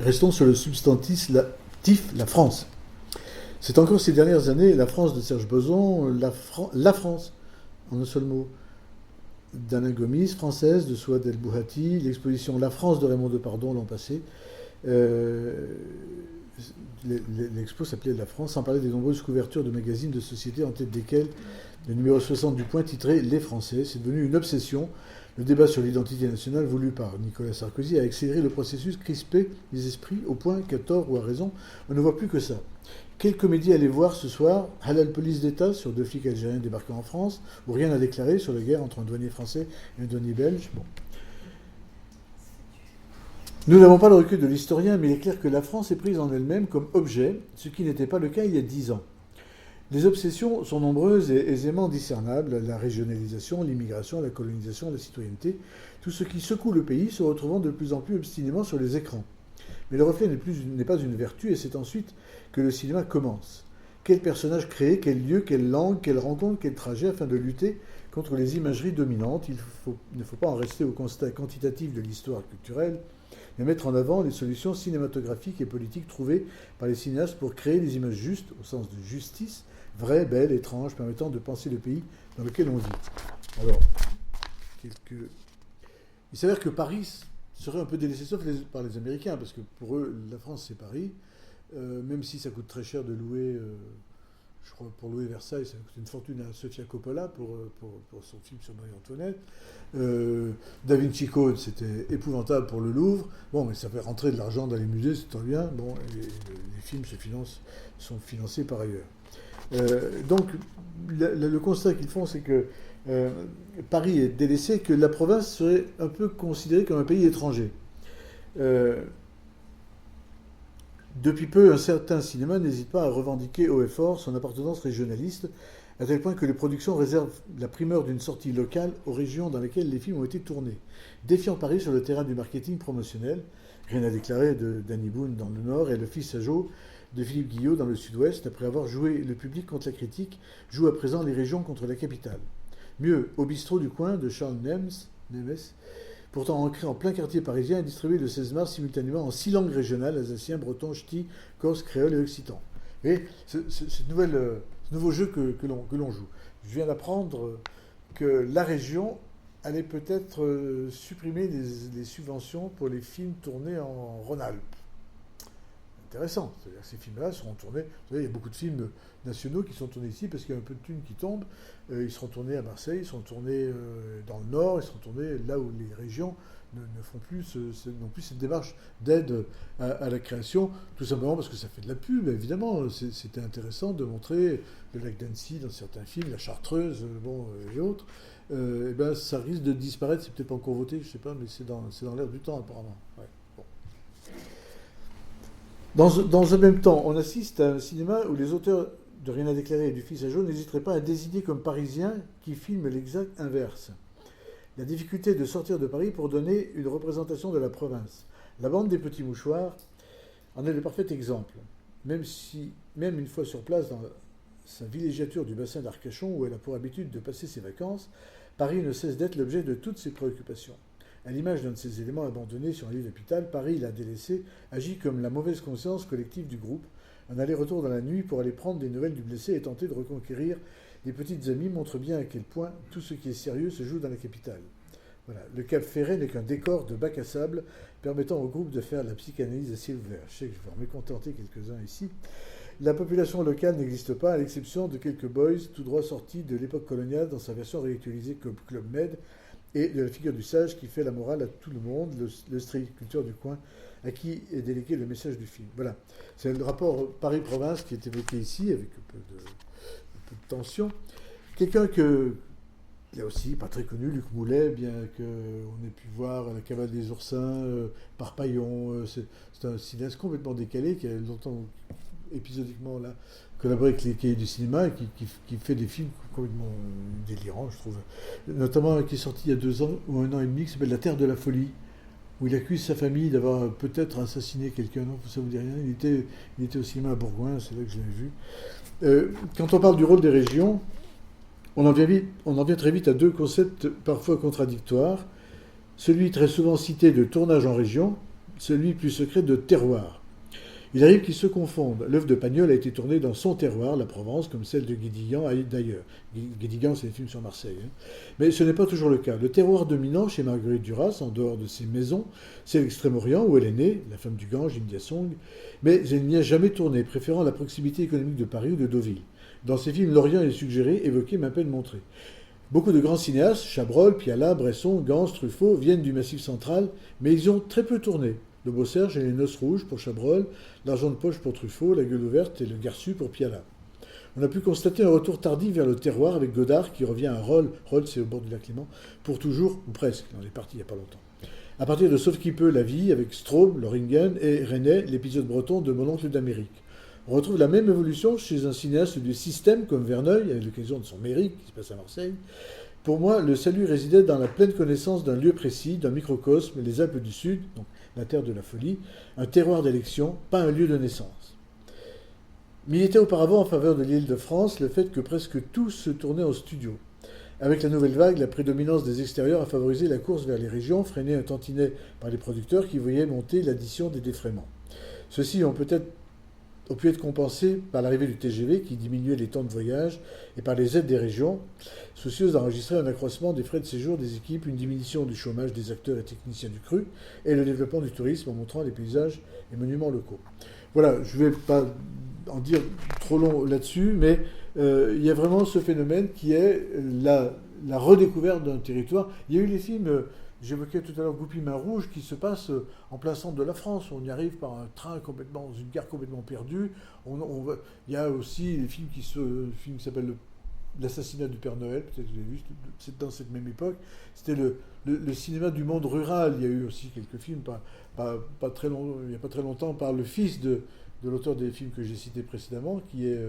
Restons sur le substantif, la France. C'est encore ces dernières années la France de Serge Beson, la France, en un seul mot. d'Alain Gomis, française, de Souad El Bouhati, l'exposition La France de Raymond Depardon l'an passé. L'expo s'appelait La France, sans parler des nombreuses couvertures de magazines de sociétés, en tête desquelles le numéro 60 du Point titré Les Français. C'est devenu une obsession. Le débat sur l'identité nationale voulu par Nicolas Sarkozy a accéléré le processus, crispé les esprits au point qu'à tort ou à raison, on ne voit plus que ça. Quelle comédie allez voir ce soir? Halal Police d'État sur 2 flics algériens débarquant en France, ou rien à déclarer sur la guerre entre un douanier français et un douanier belge. Bon. Nous n'avons pas le recul de l'historien, mais il est clair que la France est prise en elle-même comme objet, ce qui n'était pas le cas il y a 10 ans. Les obsessions sont nombreuses et aisément discernables, la régionalisation, l'immigration, la colonisation, la citoyenneté, tout ce qui secoue le pays se retrouvant de plus en plus obstinément sur les écrans. Mais le reflet n'est pas une vertu, et c'est ensuite que le cinéma commence. Quel personnage créer, quel lieu, quelle langue, quelle rencontre, quel trajet, afin de lutter contre les imageries dominantes. Il ne faut pas en rester au constat quantitatif de l'histoire culturelle, mais mettre en avant les solutions cinématographiques et politiques trouvées par les cinéastes pour créer des images justes, au sens de justice, vraies, belles, étranges, permettant de penser le pays dans lequel on vit. Alors, il s'avère que Paris serait un peu délaissé, sauf par les Américains, parce que pour eux, la France, c'est Paris. Même si ça coûte très cher de louer, je crois pour louer Versailles, ça coûte une fortune à Sofia Coppola pour son film sur Marie-Antoinette. Da Vinci Code, c'était épouvantable pour le Louvre. Bon, mais ça fait rentrer de l'argent dans les musées, c'est très bien. Bon, les films sont financés par ailleurs. Donc, le constat qu'ils font, c'est que Paris est délaissé, que la province serait un peu considérée comme un pays étranger. Depuis peu, un certain cinéma n'hésite pas à revendiquer haut et fort son appartenance régionaliste, à tel point que les productions réservent la primeur d'une sortie locale aux régions dans lesquelles les films ont été tournés, défiant Paris sur le terrain du marketing promotionnel. Rien à déclarer de Danny Boone dans le Nord et le fils à Joe de Philippe Guillot dans le Sud-Ouest. Après avoir joué le public contre la critique, joue à présent les régions contre la capitale. Mieux, Au bistrot du coin de Charles Nemes, pourtant ancré en plein quartier parisien et distribué le 16 mars simultanément en 6 langues régionales, alsacien, breton, ch'ti, corse, créole et occitan. Et ce nouveau jeu que l'on joue. Je viens d'apprendre que la région allait peut-être supprimer les subventions pour les films tournés en Rhône-Alpes. Intéressant. C'est-à-dire que ces films-là seront tournés. Vous savez, il y a beaucoup de films nationaux qui sont tournés ici parce qu'il y a un peu de thunes qui tombent. Ils seront tournés à Marseille, ils seront tournés dans le Nord, ils seront tournés là où les régions ne font plus, non plus cette démarche d'aide à la création, tout simplement parce que ça fait de la pub, évidemment. C'était intéressant de montrer le lac d'Annecy dans certains films, la Chartreuse, et autres. Et ben, ça risque de disparaître, c'est peut-être pas encore voté, je sais pas, mais c'est dans l'air du temps apparemment. Ouais. Bon. Dans un même temps, on assiste à un cinéma où les auteurs de Rien à déclarer et du Fils à jaune n'hésiteraient pas à désigner comme parisiens qui filment l'exact inverse. La difficulté de sortir de Paris pour donner une représentation de la province. La bande des petits mouchoirs en est le parfait exemple. Même une fois sur place dans sa villégiature du bassin d'Arcachon, où elle a pour habitude de passer ses vacances, Paris ne cesse d'être l'objet de toutes ses préoccupations. À l'image d'un de ces éléments abandonnés sur un lit d'hôpital, Paris, la délaissé, agit comme la mauvaise conscience collective du groupe. Un aller-retour dans la nuit pour aller prendre des nouvelles du blessé et tenter de reconquérir les petites amies montre bien à quel point tout ce qui est sérieux se joue dans la capitale. Voilà. Le Cap Ferret n'est qu'un décor de bac à sable permettant au groupe de faire la psychanalyse à ciel ouvert. Je sais que je vais en mécontenter quelques-uns ici. La population locale n'existe pas, à l'exception de quelques boys tout droit sortis de l'époque coloniale dans sa version réutilisée comme Club Med et de la figure du sage qui fait la morale à tout le monde, le striculteur du coin, à qui est délégué le message du film. Voilà. C'est le rapport Paris-Province qui est évoqué ici, avec un peu de tension. Quelqu'un que, là aussi, pas très connu, Luc Moulet, bien qu'on ait pu voir La Cavale des oursins, par Paillon. C'est un cinéaste complètement décalé qui a longtemps, épisodiquement, là, collaboré avec les cahiers du cinéma et qui fait des films complètement délirants, je trouve. Notamment, qui est sorti il y a 2 ans ou 1 an et demi, qui s'appelle La Terre de la Folie, où il accuse sa famille d'avoir peut-être assassiné quelqu'un. Non, ça vous dit rien. Il était au cinéma à Bourgoin, c'est là que je l'ai vu. Quand on parle du rôle des régions, on en vient très vite à 2 concepts parfois contradictoires. Celui très souvent cité de tournage en région, celui plus secret de terroir. Il arrive qu'ils se confondent. L'œuvre de Pagnol a été tournée dans son terroir, la Provence, comme celle de Guédiguian d'ailleurs. Guédiguian, c'est les films sur Marseille. Mais ce n'est pas toujours le cas. Le terroir dominant chez Marguerite Duras, en dehors de ses maisons, c'est l'Extrême-Orient, où elle est née, la femme du Gange, India Song, mais elle n'y a jamais tourné, préférant la proximité économique de Paris ou de Deauville. Dans ses films, l'Orient est suggéré, évoqué, mais à peine montré. Beaucoup de grands cinéastes, Chabrol, Piala, Bresson, Gans, Truffaut, viennent du Massif central, mais ils ont très peu tourné. Le Beau Serge et les Noces rouges pour Chabrol, L'Argent de poche pour Truffaut, La Gueule ouverte et Le Garçu pour Piala. On a pu constater un retour tardif vers le terroir avec Godard qui revient à Roll, c'est au bord du lac Léman, pour toujours, ou presque, on est parti il n'y a pas longtemps. À partir de Sauf qui peut, La vie, avec Straub, Loringen et René, l'épisode breton de Mon oncle d'Amérique. On retrouve la même évolution chez un cinéaste du système comme Verneuil, à l'occasion de son Mérique, qui se passe à Marseille. Pour moi, le salut résidait dans la pleine connaissance d'un lieu précis, d'un microcosme, les Alpes du Sud, donc la terre de la folie, un terroir d'élection, pas un lieu de naissance. Militait auparavant en faveur de l'Île-de-France le fait que presque tout se tournait en studio. Avec la nouvelle vague, la prédominance des extérieurs a favorisé la course vers les régions, freinée un tantinet par les producteurs qui voyaient monter l'addition des défraiements. Ceux-ci ont pu être compensés par l'arrivée du TGV qui diminuait les temps de voyage et par les aides des régions, soucieuses d'enregistrer un accroissement des frais de séjour des équipes, une diminution du chômage des acteurs et techniciens du cru et le développement du tourisme en montrant les paysages et monuments locaux. Voilà, je ne vais pas en dire trop long là-dessus, mais il y a vraiment ce phénomène qui est la redécouverte d'un territoire. Il y a eu les films... J'évoquais tout à l'heure Goupil-Main Rouge qui se passe en plein centre de la France. On y arrive par un train complètement, dans une gare complètement perdue. Il y a aussi les films qui s'appellent L'assassinat du Père Noël, peut-être que vous avez vu, c'est dans cette même époque. C'était le cinéma du monde rural. Il y a eu aussi quelques films, pas très long, il n'y a pas très longtemps, par le fils de l'auteur des films que j'ai cités précédemment, qui est...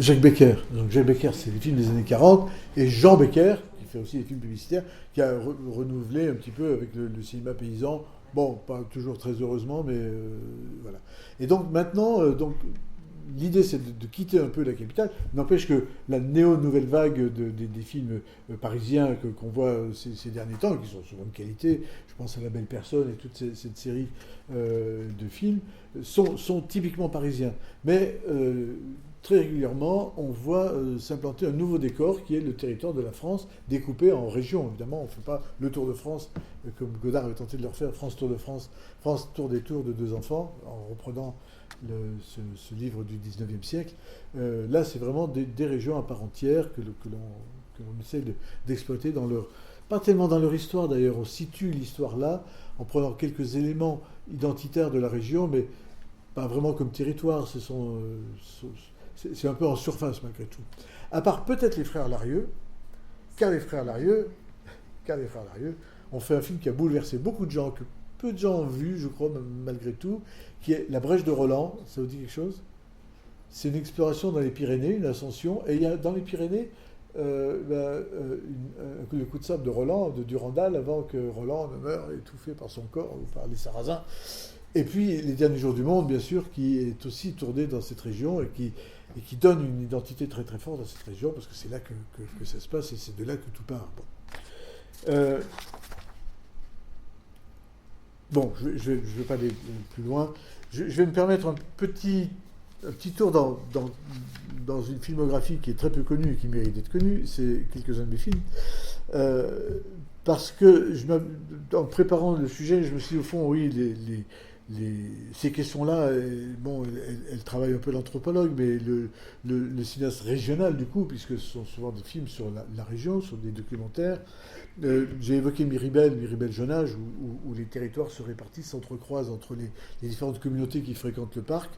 Jacques Becker. Donc Jacques Becker, c'est les films des années 40, et Jean Becker, qui fait aussi des films publicitaires, qui a renouvelé un petit peu avec le cinéma paysan. Bon, pas toujours très heureusement, mais voilà. Et donc maintenant, l'idée c'est de quitter un peu la capitale. N'empêche que la néo-nouvelle vague des films parisiens qu'on voit ces derniers temps, qui sont souvent de qualité, je pense à La Belle Personne et toute cette série de films, sont typiquement parisiens. Mais très régulièrement, on voit s'implanter un nouveau décor qui est le territoire de la France, découpé en régions. Évidemment, on ne fait pas le Tour de France, comme Godard avait tenté de le refaire, France Tour de France, France Tour des Tours de deux enfants, en reprenant ce livre du 19e siècle. Là, c'est vraiment des régions à part entière que l'on essaie d'exploiter dans leur... Pas tellement dans leur histoire d'ailleurs, on situe l'histoire là, en prenant quelques éléments identitaires de la région, mais pas vraiment comme territoire, c'est un peu en surface malgré tout. À part peut-être les frères Larieux, car les frères Larieux ont fait un film qui a bouleversé beaucoup de gens, que peu de gens ont vu, je crois, malgré tout, qui est La Brèche de Roland. Ça vous dit quelque chose? C'est une exploration dans les Pyrénées, une ascension, et il y a dans les Pyrénées le coup de sable de Roland, de Durandal, avant que Roland ne meure étouffé par son corps ou par les Sarrasins. Et puis Les Derniers Jours du Monde, bien sûr, qui est aussi tourné dans cette région et qui donne une identité très très forte à cette région, parce que c'est là que ça se passe et c'est de là que tout part. Bon, je vais pas aller plus loin. Je vais me permettre un petit tour dans une filmographie qui est très peu connue et qui mérite d'être connue. C'est quelques-uns de mes films. Parce que, en préparant le sujet, je me suis dit, au fond, oui, ces questions-là, elles travaillent un peu l'anthropologue, mais le cinéaste régional, du coup, puisque ce sont souvent des films sur la région, sur des documentaires. J'ai évoqué Miribel Jeune Âge, où les territoires se répartissent, s'entrecroisent entre les différentes communautés qui fréquentent le parc.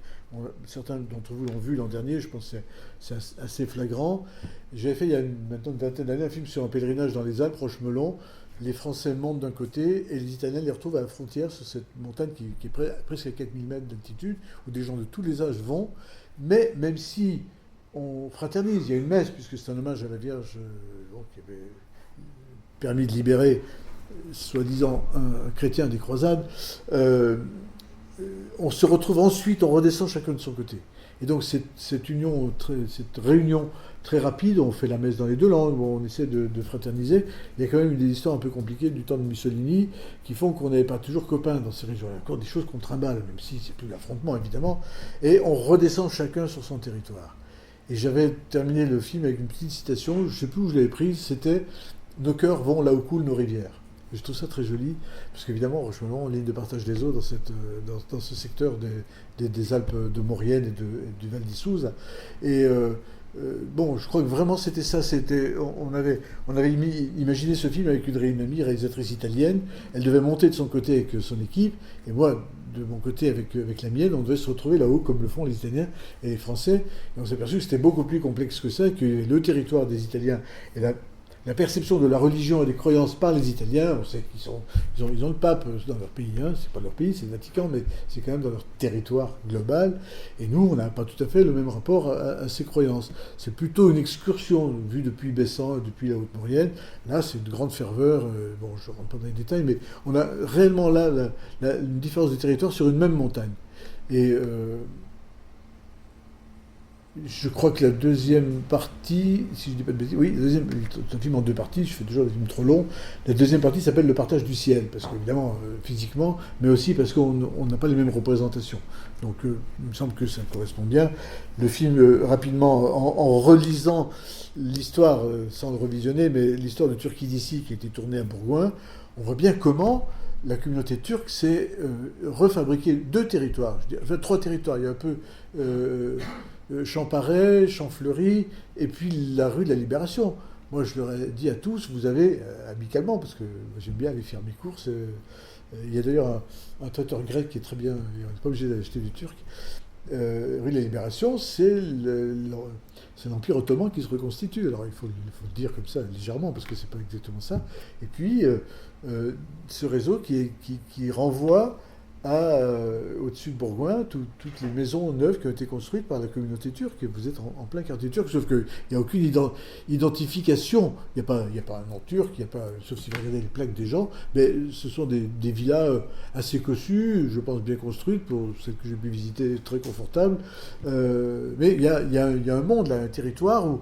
Certains d'entre vous l'ont vu l'an dernier, je pense que c'est assez flagrant. J'avais fait, il y a maintenant une vingtaine d'années, un film sur un pèlerinage dans les Alpes, Rochemelon. Les Français montent d'un côté et les Italiens les retrouvent à la frontière sur cette montagne qui est presque à 4000 mètres d'altitude, où des gens de tous les âges vont. Mais même si on fraternise, il y a une messe, puisque c'est un hommage à la Vierge qui avait permis de libérer, soi-disant, un chrétien des croisades, on se retrouve ensuite, on redescend chacun de son côté. Et donc cette réunion très rapide, on fait la messe dans les deux langues, on essaie de fraterniser. Il y a quand même des histoires un peu compliquées du temps de Mussolini qui font qu'on n'avait pas toujours copains dans ces régions. Il y a encore des choses qu'on trimballe, même si c'est plus l'affrontement évidemment. Et on redescend chacun sur son territoire. Et j'avais terminé le film avec une petite citation, je ne sais plus où je l'avais prise, c'était « Nos cœurs vont là où coulent nos rivières ». Je trouve ça très joli, parce qu'évidemment, Rochemelon, ligne de partage des eaux dans ce secteur des Alpes de Maurienne et du Val d'Issouz. Et je crois que vraiment c'était ça. On avait imaginé ce film avec une amie réalisatrice italienne. Elle devait monter de son côté avec son équipe, et moi, de mon côté avec la mienne, on devait se retrouver là-haut, comme le font les Italiens et les Français. Et on s'est aperçu que c'était beaucoup plus complexe que ça, que le territoire des Italiens et la perception de la religion et des croyances par les Italiens, on sait qu'ils ont le pape dans leur pays, c'est pas leur pays, c'est le Vatican, mais c'est quand même dans leur territoire global, et nous, on n'a pas tout à fait le même rapport à ces croyances. C'est plutôt une excursion vue depuis Bessan, depuis la Haute-Maurienne. Là, c'est une grande ferveur, je ne rentre pas dans les détails, mais on a réellement là une différence de territoire sur une même montagne. Et je crois que la deuxième partie, si je ne dis pas de bêtises, oui, c'est un film en deux parties, je fais toujours des films trop longs. La deuxième partie s'appelle Le partage du ciel, parce qu'évidemment, physiquement, mais aussi parce qu'on n'a pas les mêmes représentations. Donc, il me semble que ça correspond bien. Le film, rapidement, en relisant l'histoire, sans le revisionner, mais l'histoire de Turquie d'ici, qui a été tournée à Bourgoin, on voit bien comment la communauté turque s'est refabriquée deux territoires, trois territoires. Il y a un peu Champaret, Champfleury, et puis la rue de la Libération. Moi, je leur ai dit à tous, vous avez, amicalement, parce que j'aime bien aller faire mes courses, il y a d'ailleurs un traiteur grec qui est très bien, on n'est pas obligé d'acheter du turc. Rue de la Libération, c'est l'Empire ottoman qui se reconstitue. Alors il faut le dire comme ça légèrement, parce que c'est pas exactement ça. Et puis ce réseau qui renvoie au-dessus de Bourgoin, toutes les maisons neuves qui ont été construites par la communauté turque. Et vous êtes en plein quartier turc, sauf qu'il n'y a aucune identification. Il n'y a pas un nom turc, sauf si vous regardez les plaques des gens, mais ce sont des villas assez cossues, je pense bien construites, pour celles que j'ai pu visiter, très confortables. Mais il y a un monde, là, un territoire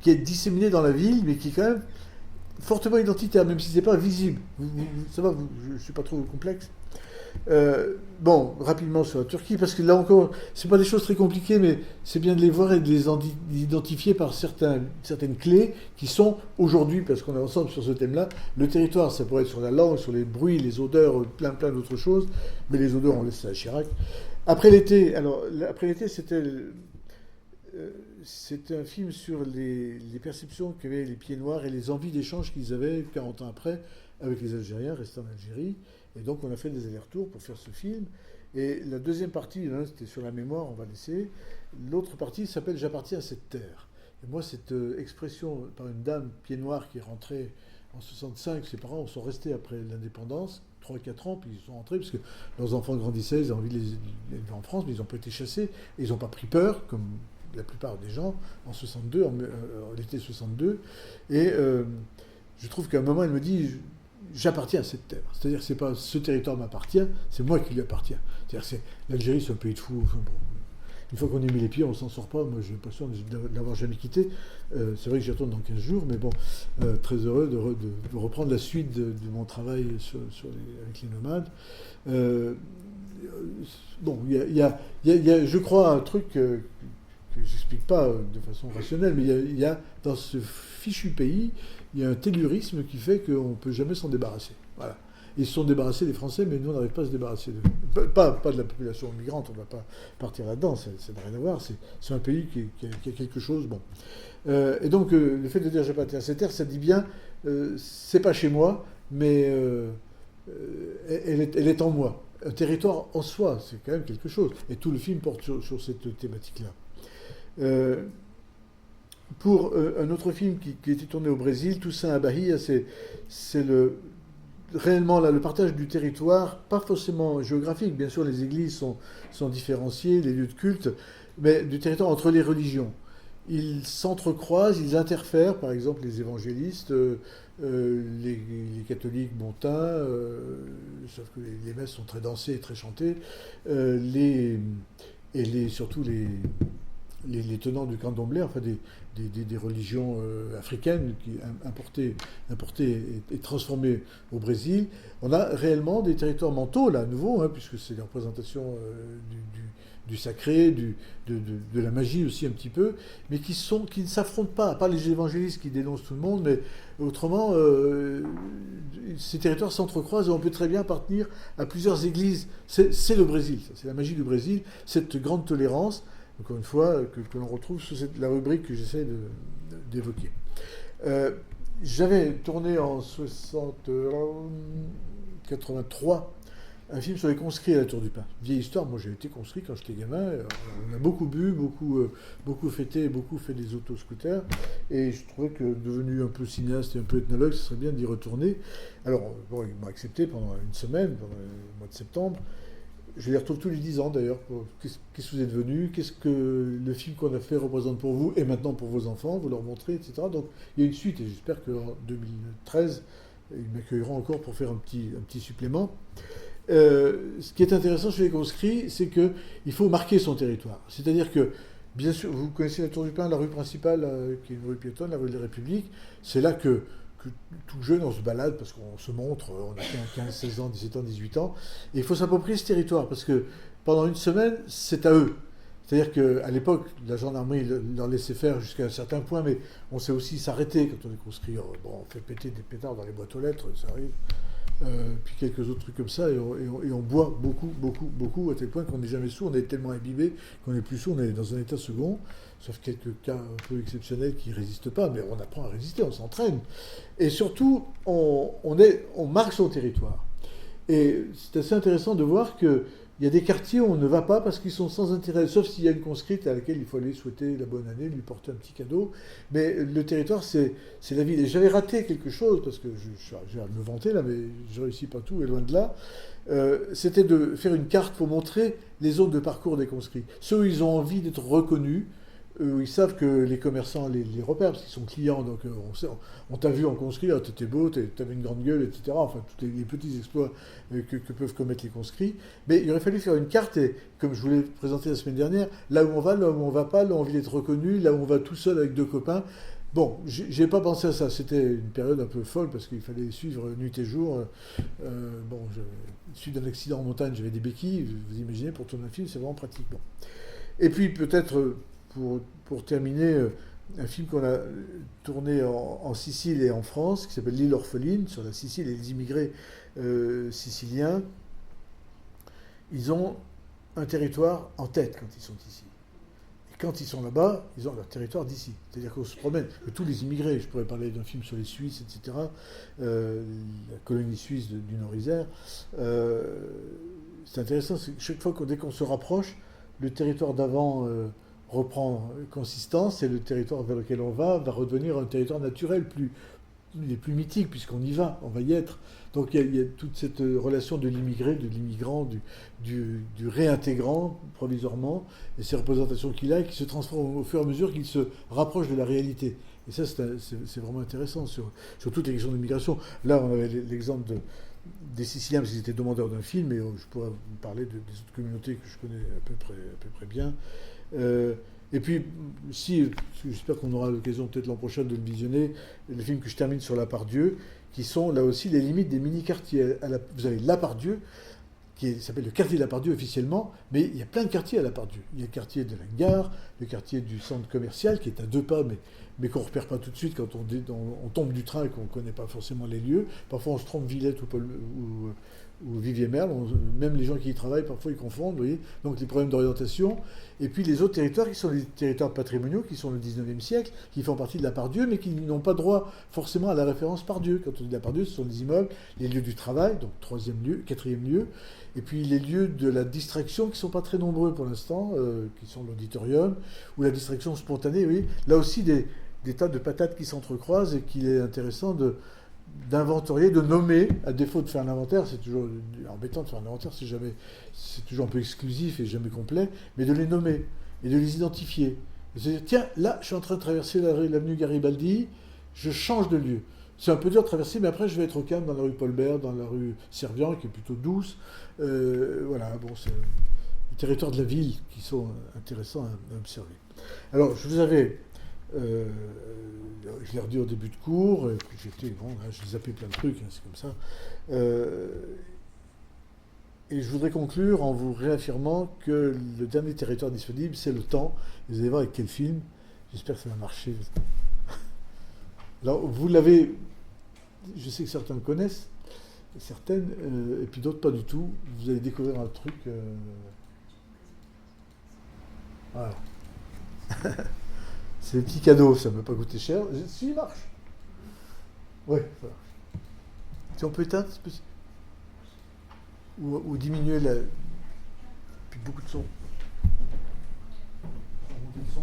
qui est disséminé dans la ville, mais qui est quand même fortement identitaire, même si ce n'est pas visible. Ça va, je ne suis pas trop complexe. Bon, rapidement sur la Turquie, parce que là encore, c'est pas des choses très compliquées, mais c'est bien de les voir et de les identifier par certaines clés qui sont aujourd'hui, parce qu'on est ensemble sur ce thème-là, le territoire, ça pourrait être sur la langue, sur les bruits, les odeurs, plein d'autres choses, mais les odeurs, on laisse ça à Chirac. Après l'été, c'était un film sur les perceptions qu'avaient les Pieds Noirs et les envies d'échange qu'ils avaient 40 ans après avec les Algériens restés en Algérie. Et donc on a fait des allers-retours pour faire ce film. Et la deuxième partie, hein, c'était sur la mémoire, on va laisser. L'autre partie s'appelle « J'appartiens à cette terre ». Et moi, cette expression par une dame pied noir qui est rentrée en 65, ses parents sont restés après l'indépendance, 3-4 ans, puis ils sont rentrés, parce que leurs enfants grandissaient, ils avaient envie de les élever en France, mais ils n'ont pas été chassés, et ils n'ont pas pris peur, comme la plupart des gens, en 62, en l'été 62. Et je trouve qu'à un moment, elle me dit... J'appartiens à cette terre. C'est-à-dire que c'est pas ce territoire m'appartient, c'est moi qui lui appartiens. C'est-à-dire que l'Algérie, c'est un pays de fous. Enfin, bon, une fois qu'on y met les pieds, on s'en sort pas. Moi, j'ai l'impression de l'avoir jamais quitté. C'est vrai que j'y retourne dans 15 jours, mais bon, très heureux de reprendre la suite de mon travail avec les nomades. Bon, il y a, je crois, un truc que j'explique pas de façon rationnelle, mais il y a dans ce fichu pays, il y a un tellurisme qui fait qu'on ne peut jamais s'en débarrasser. Voilà. Ils se sont débarrassés des Français, mais nous, on n'arrive pas à se débarrasser d'eux. Pas de la population migrante, on ne va pas partir là-dedans, ça n'a rien à voir. C'est un pays qui a quelque chose. Bon. Et donc, le fait de dire j'appartiens à cette terre, ça dit bien, c'est pas chez moi, mais elle est en moi. Un territoire en soi, c'est quand même quelque chose. Et tout le film porte sur cette thématique-là. Pour un autre film qui était tourné au Brésil, Toussaint à Bahia, c'est réellement là, le partage du territoire, pas forcément géographique, bien sûr les églises sont différenciées, les lieux de culte, mais du territoire entre les religions. Ils s'entrecroisent, ils interfèrent, par exemple les évangélistes, les catholiques montins, sauf que les messes sont très dansées et très chantées, surtout les tenants du candomblé, enfin des religions africaines qui importées et transformées au Brésil. On a réellement des territoires mentaux, là, nouveaux, hein, puisque c'est la représentation du sacré, de la magie aussi un petit peu, mais qui ne s'affrontent pas, à part les évangélistes qui dénoncent tout le monde, mais autrement, ces territoires s'entrecroisent et on peut très bien appartenir à plusieurs églises. C'est le Brésil, c'est la magie du Brésil, cette grande tolérance, encore une fois, que l'on retrouve sous la rubrique que j'essaie d'évoquer. J'avais tourné en 83 un film sur les conscrits à la Tour du Pin. Vieille histoire, moi j'ai été conscrit quand j'étais gamin. On a beaucoup bu, beaucoup fêté, beaucoup fait des autoscooters. Et je trouvais que devenu un peu cinéaste et un peu ethnologue, ce serait bien d'y retourner. Alors, bon, ils m'ont accepté pendant une semaine, pendant le mois de septembre. Je les retrouve tous les 10 ans d'ailleurs. Qu'est-ce que vous êtes venus? Qu'est-ce que le film qu'on a fait représente pour vous et maintenant pour vos enfants? Vous leur montrez, etc. Donc il y a une suite et j'espère qu'en 2013, ils m'accueilleront encore pour faire un petit supplément. Ce qui est intéressant chez les conscrits, c'est qu'il faut marquer son territoire. C'est-à-dire que, bien sûr, vous connaissez la Tour du Pin, la rue principale, qui est une rue piétonne, la rue de la République. C'est là que tout jeune, on se balade parce qu'on se montre, on a 15, 16 ans, 17 ans, 18 ans. Et il faut s'approprier ce territoire parce que pendant une semaine, c'est à eux. C'est-à-dire qu'à l'époque, la gendarmerie leur laissait faire jusqu'à un certain point, mais on sait aussi s'arrêter quand on est conscrit. Bon, on fait péter des pétards dans les boîtes aux lettres, ça arrive. Puis quelques autres trucs comme ça, et on boit beaucoup, à tel point qu'on n'est jamais sourd, on est tellement imbibé qu'on n'est plus sourd, on est dans un état second, sauf quelques cas un peu exceptionnels qui ne résistent pas, mais on apprend à résister, on s'entraîne. Et surtout, on marque son territoire. Et c'est assez intéressant de voir que Il y a des quartiers où on ne va pas parce qu'ils sont sans intérêt, sauf s'il y a une conscrite à laquelle il faut aller souhaiter la bonne année, lui porter un petit cadeau. Mais le territoire, c'est la ville. Et j'avais raté quelque chose, parce que je vais me vanter là, mais je ne réussis pas tout, et loin de là. C'était de faire une carte pour montrer les zones de parcours des conscrits. Ceux où ils ont envie d'être reconnus, où ils savent que les commerçants les repèrent, parce qu'ils sont clients, donc on t'a vu en conscrit, ah, t'étais beau, t'avais une grande gueule, etc. Enfin, tous les petits exploits que peuvent commettre les conscrits. Mais il aurait fallu faire une carte, et comme je vous l'ai présenté la semaine dernière, là où on va, là où on va pas, là où on a envie d'être reconnu, là où on va tout seul avec deux copains. Bon, j'ai pas pensé à ça. C'était une période un peu folle parce qu'il fallait suivre nuit et jour. Suite d'un accident en montagne, j'avais des béquilles. Vous imaginez, pour tourner un film, c'est vraiment pratique. Bon. Et puis peut-être pour terminer, un film qu'on a tourné en Sicile et en France, qui s'appelle L'île orpheline, sur la Sicile et les immigrés siciliens. Ils ont un territoire en tête quand ils sont ici. Et quand ils sont là-bas, ils ont leur territoire d'ici. C'est-à-dire qu'on se promène. Tous les immigrés, je pourrais parler d'un film sur les Suisses, etc., la colonie suisse du Nord-Isère. C'est intéressant, chaque fois dès qu'on se rapproche, le territoire d'avant reprend consistance et le territoire vers lequel on va redevenir un territoire naturel, il est plus mythique puisqu'on y va, on va y être. Donc il y a toute cette relation de l'immigré, de l'immigrant, du réintégrant provisoirement, et ces représentations qu'il a et qui se transforment au fur et à mesure qu'il se rapproche de la réalité. Et ça, c'est vraiment intéressant sur toutes les questions d'immigration. Là, on avait l'exemple des Siciliens, parce qu'ils étaient demandeurs d'un film, et je pourrais vous parler des autres communautés que je connais à peu près bien. Et puis, j'espère qu'on aura l'occasion peut-être l'an prochain de le visionner, le film que je termine sur La Part-Dieu, qui sont là aussi les limites des mini-quartiers. Vous avez La Part-Dieu, qui s'appelle le quartier de La Part-Dieu officiellement, mais il y a plein de quartiers à La Part-Dieu. Il y a le quartier de la gare, le quartier du centre commercial, qui est à 2 pas, mais qu'on ne repère pas tout de suite quand on tombe du train et qu'on ne connaît pas forcément les lieux. Parfois, on se trompe Villette ou Vivier-Merle, même les gens qui y travaillent, parfois ils confondent, vous voyez. Donc les problèmes d'orientation. Et puis les autres territoires qui sont les territoires patrimoniaux, qui sont le 19e siècle, qui font partie de la Part-Dieu, mais qui n'ont pas droit forcément à la référence Part-Dieu. Quand on dit la Part-Dieu, ce sont les immeubles, les lieux du travail, donc 3e lieu, 4e lieu, et puis les lieux de la distraction, qui ne sont pas très nombreux pour l'instant, qui sont l'auditorium, ou la distraction spontanée, oui. Là aussi des tas de patates qui s'entrecroisent et qu'il est intéressant d'inventorier, de nommer, à défaut de faire un inventaire. C'est toujours embêtant de faire un inventaire, c'est toujours un peu exclusif et jamais complet, mais de les nommer et de les identifier. Et de se dire, tiens, là, je suis en train de traverser l'avenue Garibaldi, je change de lieu. C'est un peu dur de traverser, mais après, je vais être au calme dans la rue Paul-Bert, dans la rue Servian, qui est plutôt douce. Voilà, bon, c'est les territoires de la ville qui sont intéressants à observer. Alors, je vous avais... je l'ai redit au début de cours, et puis j'ai zappé plein de trucs, hein, c'est comme ça. Et je voudrais conclure en vous réaffirmant que le dernier territoire disponible, c'est le temps. Vous allez voir avec quel film. J'espère que ça va marcher. Alors, vous l'avez... Je sais que certains le connaissent, certaines, et puis d'autres pas du tout. Vous allez découvrir un truc... Voilà. C'est des petits cadeaux, ça ne m'a pas coûté cher. Si, il marche. Oui, ça marche. Si on peut éteindre, c'est possible. Ou diminuer la... Puis beaucoup de son. Monter le son.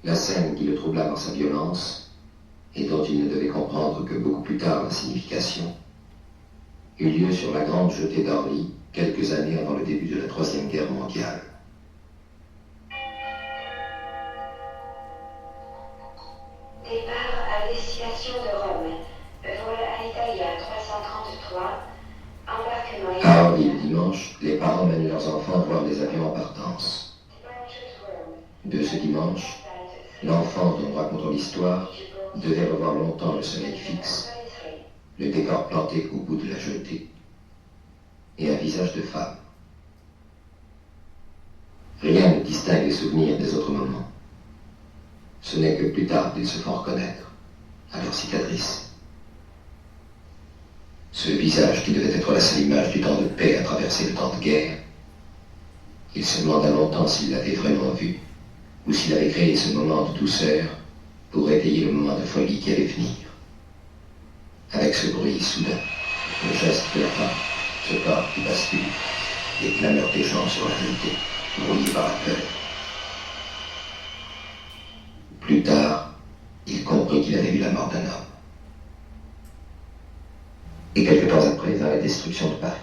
La scène qui le troubla dans sa violence, et dont il ne devait comprendre que beaucoup plus tard la signification, eut lieu sur la grande jetée d'Orly, quelques années avant le début de la Troisième Guerre mondiale. Départ à destination de Rome. Vol Alitalia 333. Embarquement. À Orly, le dimanche, les parents mènent leurs enfants voir les avions en partance. De ce dimanche, l'enfant dont nous racontons l'histoire devait revoir longtemps le soleil fixe, le décor planté au bout de la jetée, et un visage de femme. Rien ne distingue les souvenirs des autres moments. Ce n'est que plus tard qu'ils se font reconnaître, à leur cicatrice. Ce visage qui devait être la seule image du temps de paix a traversé le temps de guerre. Il se demanda longtemps s'il l'avait vraiment vu, ou s'il avait créé ce moment de douceur pour étayer le moment de folie qui allait venir. Avec ce bruit soudain, le geste de la femme, ce corps qui bascule, les clameurs des gens sur la jetée, brouillés par la peur. Plus tard, il comprit qu'il avait vu la mort d'un homme. Et quelque temps après, vers la destruction de Paris.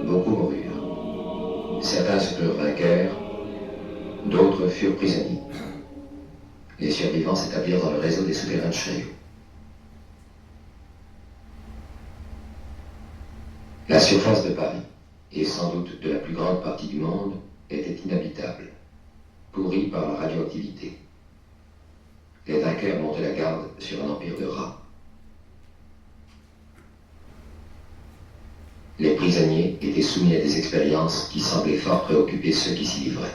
Beaucoup moururent. Certains se crurent vainqueurs, d'autres furent prisonniers. Les survivants s'établirent dans le réseau des souterrains de Chaillot. La surface de Paris, et sans doute de la plus grande partie du monde, était inhabitable, pourrie par la radioactivité. Les vainqueurs montaient la garde sur un empire de rats. Les prisonniers étaient soumis à des expériences qui semblaient fort préoccuper ceux qui s'y livraient.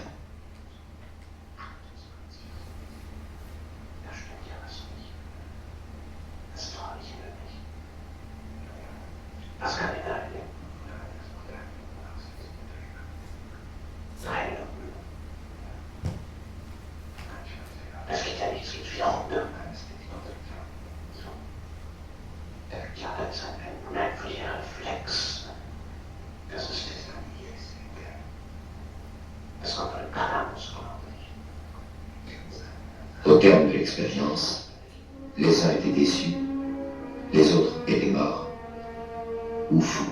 Au terme de l'expérience, les uns étaient déçus, les autres étaient morts ou fous.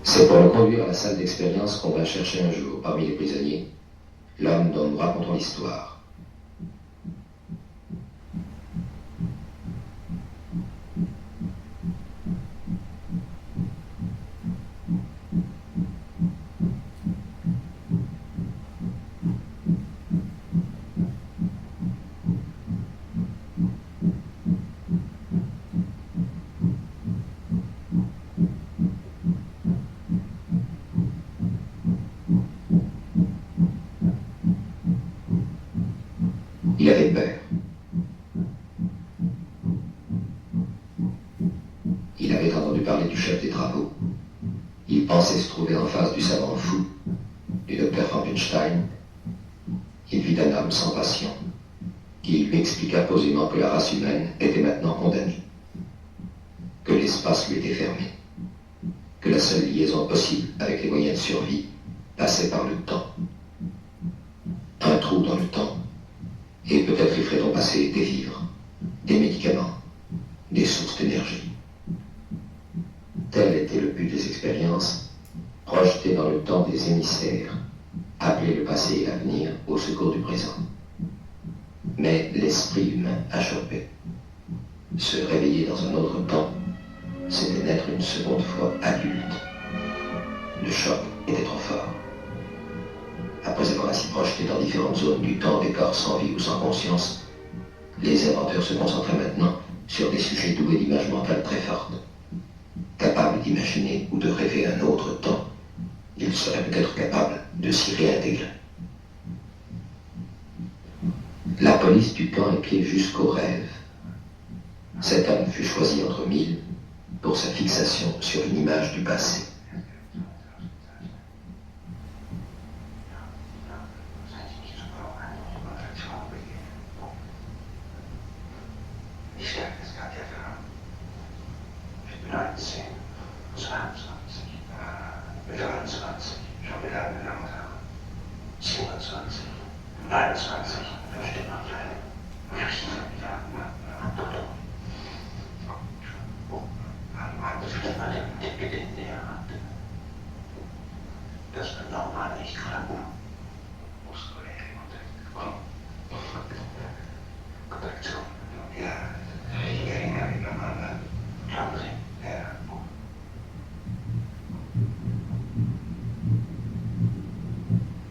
C'est pour le conduire à la salle d'expérience qu'on va chercher un jour, parmi les prisonniers, l'homme dont nous racontons l'histoire. pensait se trouver en face du savant fou, du docteur Frankenstein. Il vit un homme sans passion, qui lui expliqua posément que la race humaine était maintenant condamnée, que l'espace lui était fermé, que la seule liaison possible avec les moyens de survie passait par le temps. Un trou dans le temps, et peut-être y ferait-on passer des vivres, des médicaments, des sources d'énergie. Tel était le but des expériences, projeter dans le temps des émissaires, appeler le passé et l'avenir au secours du présent. Mais l'esprit humain achoppait. Se réveiller dans un autre temps, c'était naître une seconde fois adulte. Le choc était trop fort. Après avoir ainsi projeté dans différentes zones du temps des corps sans vie ou sans conscience, les inventeurs se concentraient maintenant sur des sujets doués d'images mentales très fortes. Capables d'imaginer ou de rêver un autre temps, ils seraient peut-être capables de s'y réintégrer. La police du temps épiait jusqu'au rêve. Cet homme fut choisi entre mille pour sa fixation sur une image du passé.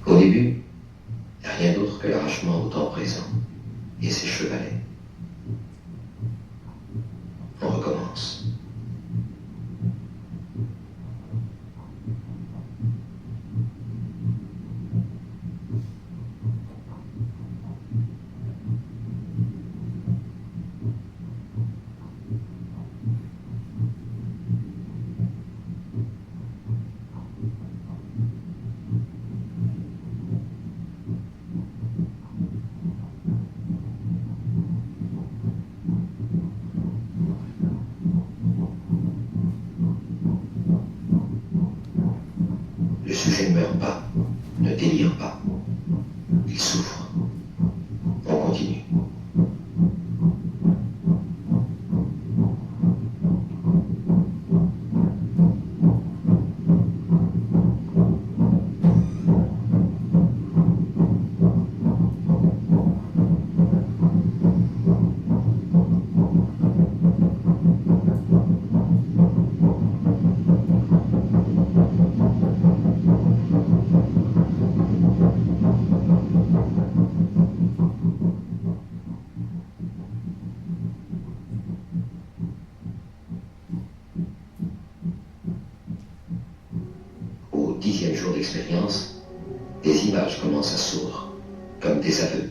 Au début, rien d'autre que l'arrachement au temps présent et ses chevalets. On recommence. Le sujet ne meurt pas, ne délire pas. Il souffre. On continue. Au 10e jour d'expérience, des images commencent à sourdre, comme des aveux.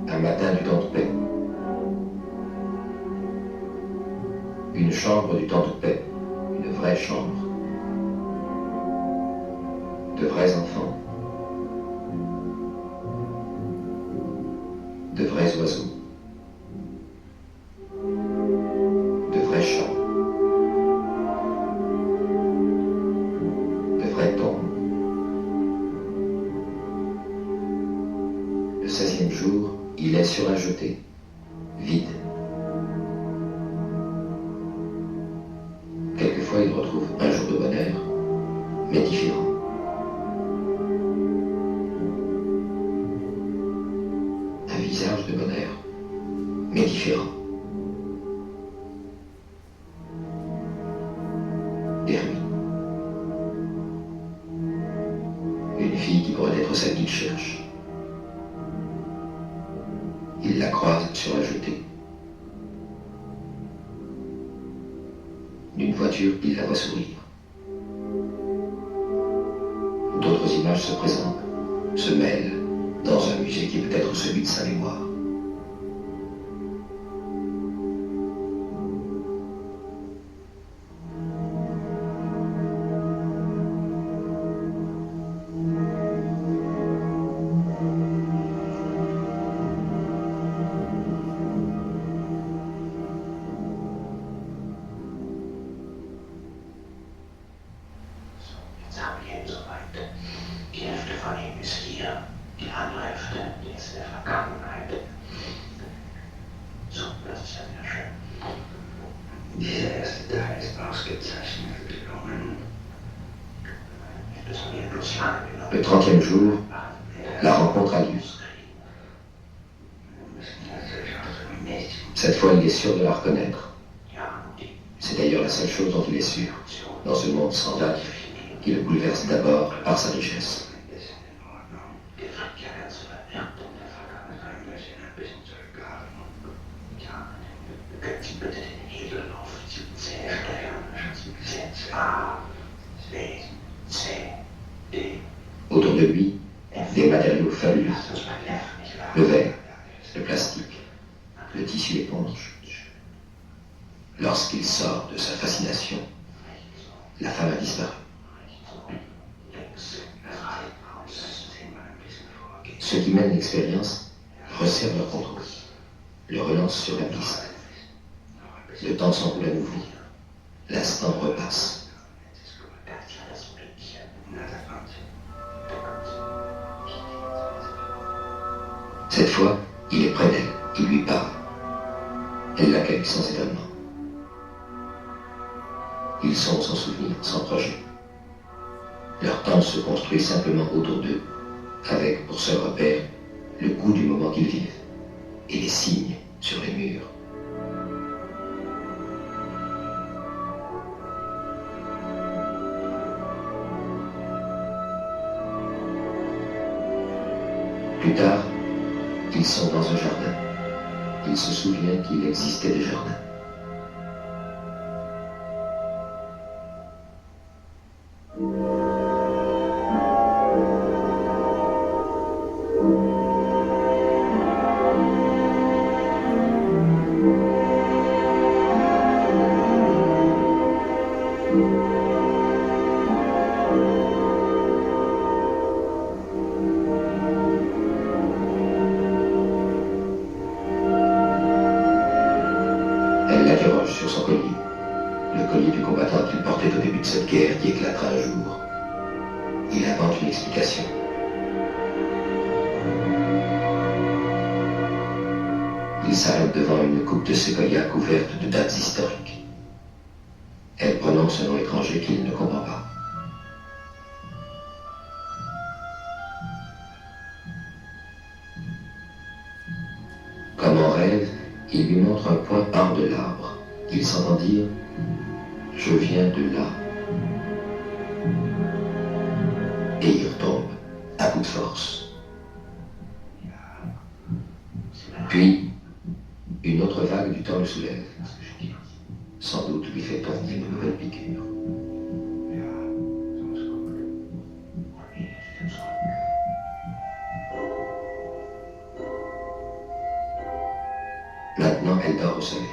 Un matin du temps de paix. Une chambre du temps de paix, une vraie chambre. De vrais enfants. De vrais oiseaux. De vrais chats. De vrais tombes. Le 16e jour, il est sur un jeté, vide. Quelquefois, il retrouve un jour de bonheur, mais différent. Un visage de bonheur, mais différent. Des ruines. Une fille qui pourrait être celle qu'il cherche. Il la croise sur la jetée. D'une voiture, il la voit sourire. D'autres images se présentent, se mêlent dans un musée qui peut être celui de sa mémoire. der Vergangenheit. So, das ist ja sehr schön. Dieser erste Teil ist ausgezeichnet gelungen. Le 30e jour, la rencontre a lieu. Cette fois, il est sûr de la reconnaître. C'est d'ailleurs la seule chose dont il est sûr, dans ce monde sans date, qui le bouleverse d'abord par sa richesse. Autour de lui, des matériaux fabuleux. Le verre, le plastique, le tissu éponge. Lorsqu'il sort de sa fascination, la femme a disparu. Ceux qui mènent l'expérience resserrent leur contrôle, le relancent sur la piste. Le temps s'enroule à nouveau. L'instant repasse. Cette fois, il est près d'elle, il lui parle. Elle l'accueille sans étonnement. Ils sont sans souvenir, sans projet. Leur temps se construit simplement autour d'eux, avec pour seul repère le goût du moment qu'ils vivent et les signes sur les murs. Plus tard, ils sont dans un jardin. Il se souvient qu'il existait des jardins. Elle l'interroge sur son collier, le collier du combattant qu'il portait au début de cette guerre qui éclatera un jour. Il invente une explication. Il s'arrête devant une coupe de séquoia couverte de dates historiques. Elle prononce un nom étranger qu'il ne comprend pas. Comme en rêve, il lui montre un point hors de l'arbre. Il s'entend dire « Je viens de là ». Et il retombe à bout de force. Puis, une autre vague du temps le soulève. Sans doute lui fait-on une nouvelle piqûre. Maintenant, elle dort au soleil.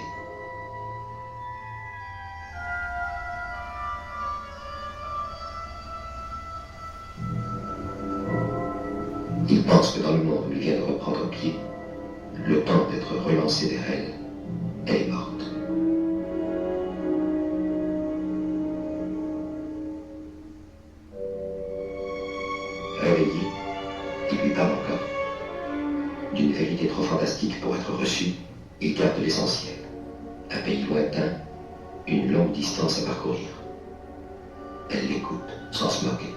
Il pense que dans le monde où il vient de reprendre pied, le temps d'être relancé vers elle, elle est morte. Réveillé, il lui parle encore. D'une vérité trop fantastique pour être reçue, il garde l'essentiel. Un pays lointain, une longue distance à parcourir. Elle l'écoute, sans se moquer.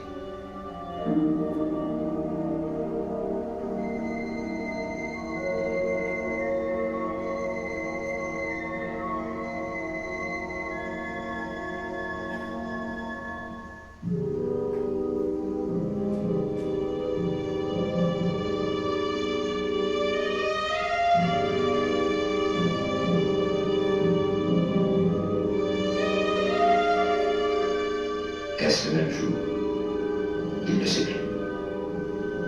Est-ce le même jour? Il ne sait plus.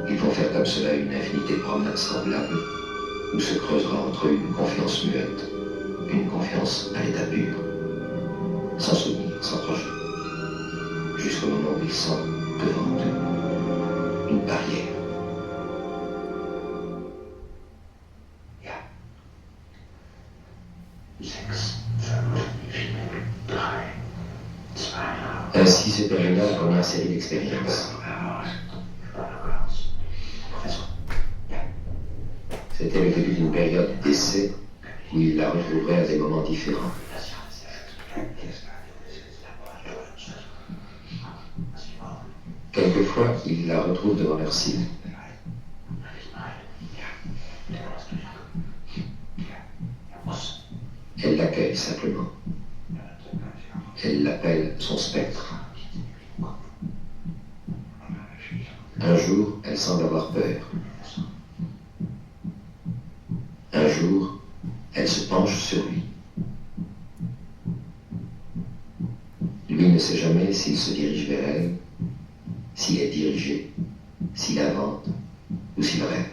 Ils vont faire comme cela une infinité de promenades semblables, où se creusera entre eux une confiance muette, une confiance à l'état pur, sans souvenir, sans projet, jusqu'au moment où ils sentent devant eux une barrière. Ainsi se termina la première série d'expériences. C'était le début d'une période d'essai où il la retrouverait à des moments différents. Quelquefois, il la retrouve devant leur cible. Elle l'accueille simplement. Elle l'appelle son spectre. Un jour, elle semble avoir peur. Un jour, elle se penche sur lui. Lui ne sait jamais s'il se dirige vers elle, s'il est dirigé, s'il invente ou s'il rêve.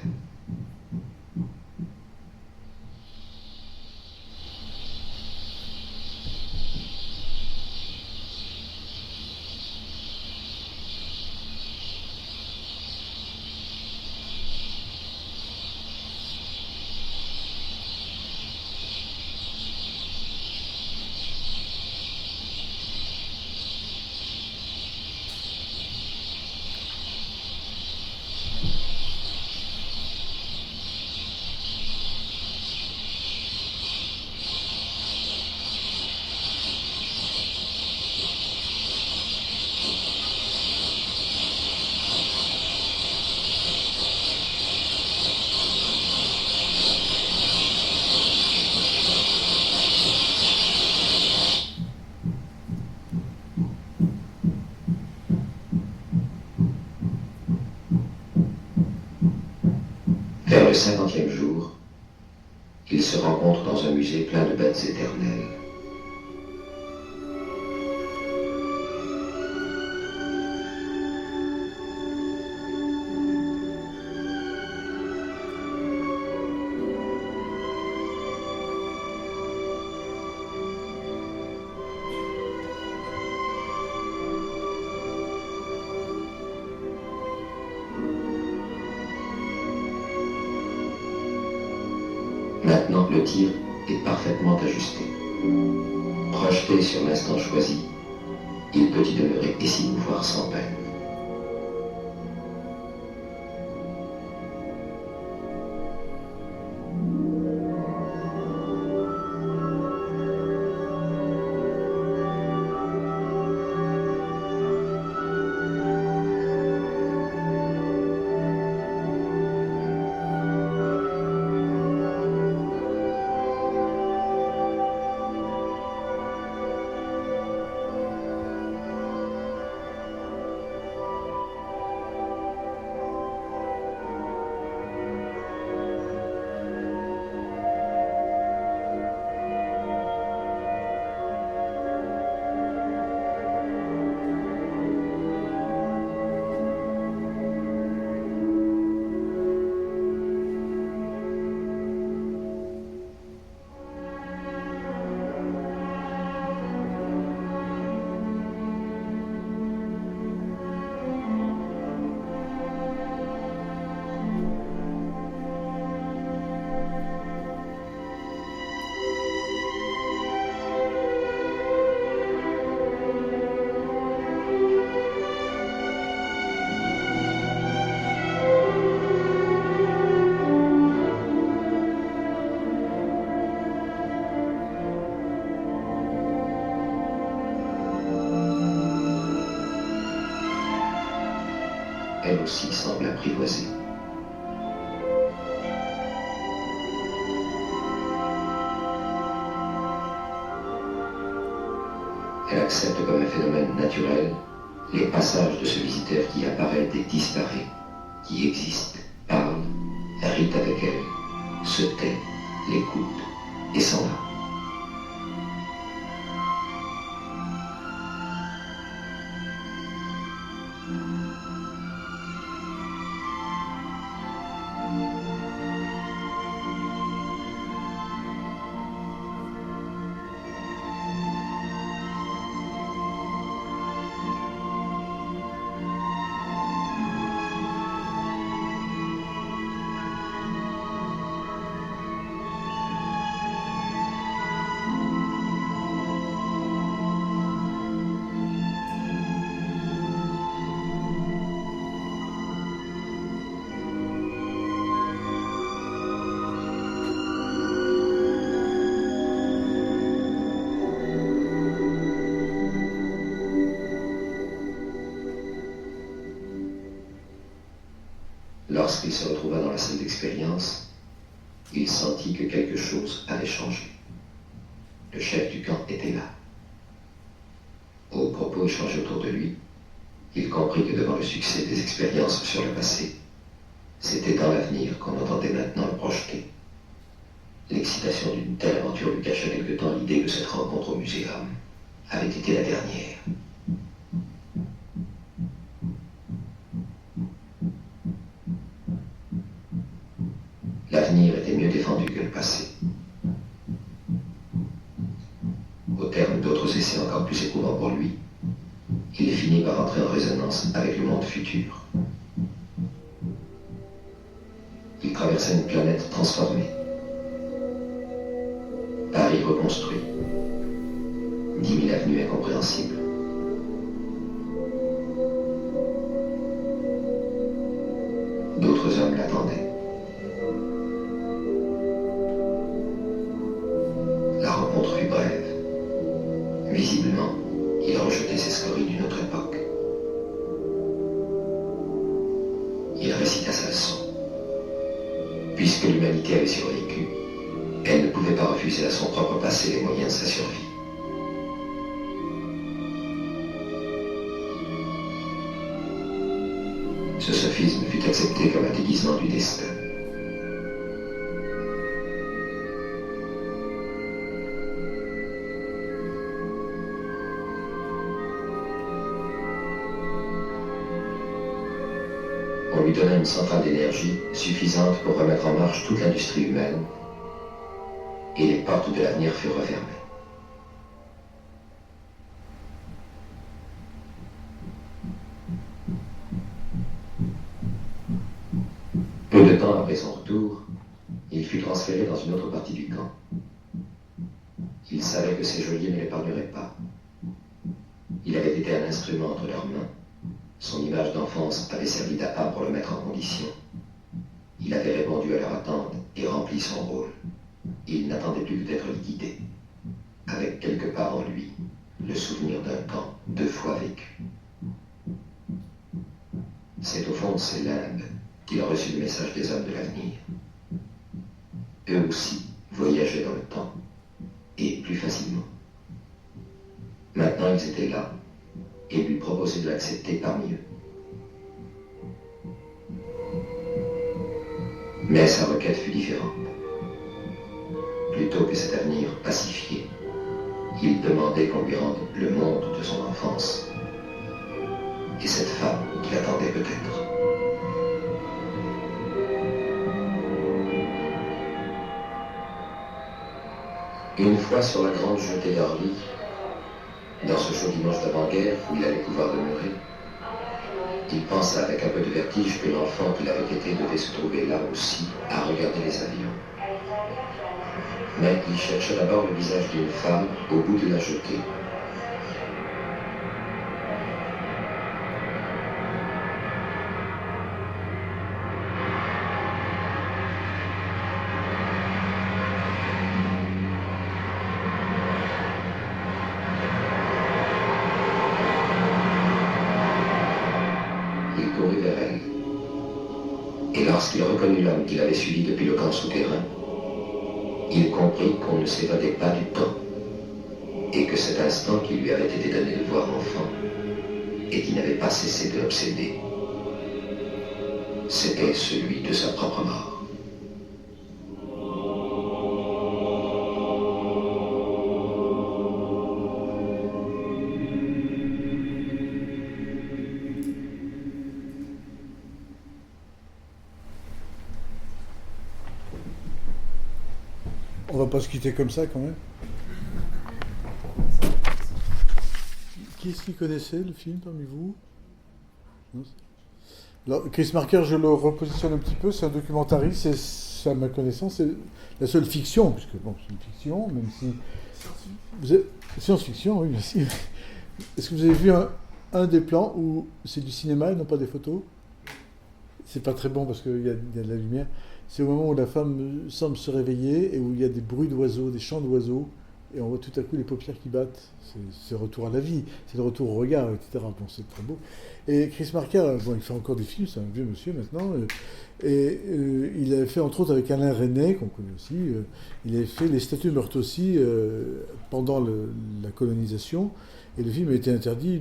Vers le 50e jour, ils se rencontrent dans un musée plein de bêtes éternelles. Maintenant, le tir est parfaitement ajusté. Projeté sur l'instant choisi, il peut y demeurer et s'y mouvoir sans peine. Elle aussi semble apprivoisée. Elle accepte comme un phénomène naturel les passages de ce visiteur qui apparaît et disparaît, qui existe, parle, rit avec elle, se tait, l'écoute et s'en va. Lorsqu'il se retrouva dans la salle d'expérience, il sentit que quelque chose avait changé. Le chef du camp était là. Aux propos échangés autour de lui, il comprit que devant le succès des expériences sur le passé, c'était dans l'avenir qu'on entendait maintenant le projeter. L'excitation d'une telle aventure lui cachait quelque temps l'idée que cette rencontre au muséum avait été la dernière. L'avenir était mieux défendu que le passé. Au terme d'autres essais encore plus éprouvants pour lui, il finit par entrer en résonance avec le monde futur. Il traversait une planète transformée. Paris reconstruit. 10 000 avenues incompréhensibles. D'autres hommes l'attendaient. La rencontre fut brève. Visiblement, il rejetait ses scories d'une autre époque. Il récita sa leçon. Puisque l'humanité avait survécu, elle ne pouvait pas refuser à son propre passé les moyens de sa survie. Ce sophisme fut accepté comme un déguisement du destin. On lui donna une centrale d'énergie suffisante pour remettre en marche toute l'industrie humaine, et les portes de l'avenir furent refermées. Peu de temps après son retour, il fut transféré dans une autre partie du camp. Il savait que ses geôliers ne l'épargneraient pas. Il avait été un instrument entre leurs mains. Son image d'enfance avait servi d'appât pour le mettre en condition. Il avait répondu à leur attente et rempli son rôle. Il n'attendait plus que d'être liquidé, avec quelque part en lui le souvenir d'un camp 2 fois vécu. C'est au fond de ses limbes qu'il a reçu le message des hommes de l'avenir. Eux aussi voyageaient dans le temps, et plus facilement. Maintenant ils étaient là, et lui proposaient de l'accepter parmi eux. Mais sa requête fut différente. Plutôt que cet avenir pacifié, il demandait qu'on lui rende le monde de son enfance, et cette femme qui l'attendait peut-être. Une fois sur la grande jetée d'Orly, dans ce chaud dimanche d'avant-guerre où il allait pouvoir demeurer, il pensa avec un peu de vertige que l'enfant qu'il avait été devait se trouver là aussi à regarder les avions. Mais il chercha d'abord le visage d'une femme au bout de la jetée. Il courut vers elle. Et lorsqu'il reconnut l'homme qu'il avait suivi depuis le camp souterrain, il comprit qu'on ne s'évadait pas du temps, et que cet instant qui lui avait été donné de voir enfant, et qui n'avait pas cessé de l'obséder, c'était celui de sa propre mort. On va pas se quitter comme ça quand même. Qui est-ce qui connaissait le film parmi vous? Non. Alors, Chris Marker, je le repositionne un petit peu, c'est un documentariste, c'est à ma connaissance, c'est la seule fiction, puisque bon, c'est une fiction, même si... Science-fiction, oui, merci. Est-ce que vous avez vu un des plans où c'est du cinéma et non pas des photos? C'est pas très bon parce qu'il y a de la lumière. C'est au moment où la femme semble se réveiller et où il y a des bruits d'oiseaux, des chants d'oiseaux, et on voit tout à coup les paupières qui battent. C'est le retour à la vie, c'est le retour au regard, etc. Bon, c'est très beau. Et Chris Marker, bon, il fait encore des films, c'est un vieux monsieur maintenant, il avait fait entre autres avec Alain Resnais, qu'on connaît aussi, il avait fait Les Statues meurent aussi pendant la colonisation, et le film a été interdit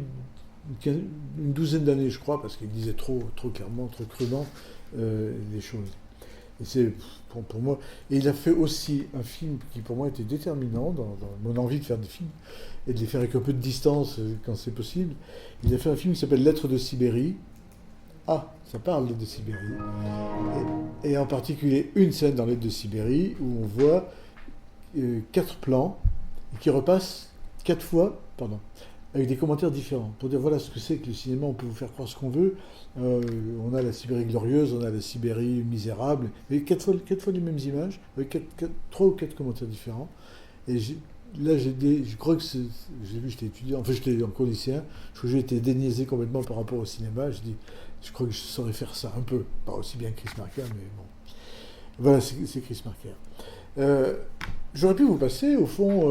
une douzaine d'années, je crois, parce qu'il disait trop clairement, trop crûment les choses. Et c'est pour moi. Et il a fait aussi un film qui pour moi était déterminant dans mon envie de faire des films et de les faire avec un peu de distance quand c'est possible. Il a fait un film qui s'appelle Lettres de Sibérie. Ah, ça parle de Sibérie. Et en particulier une scène dans Lettres de Sibérie où on voit 4 plans qui repassent 4 fois, avec des commentaires différents, pour dire voilà ce que c'est que le cinéma, on peut vous faire croire ce qu'on veut. On a la Sibérie glorieuse, on a la Sibérie misérable, mais 4 fois les mêmes images, avec 3 ou 4 commentaires différents. Et je crois que j'ai vu, j'étais étudiant, enfin j'étais encore lycéen, je crois que j'ai été déniaisé complètement par rapport au cinéma. Je crois que je saurais faire ça un peu, pas aussi bien que Chris Marker, mais bon. Voilà, c'est Chris Marker. J'aurais pu vous passer, au fond,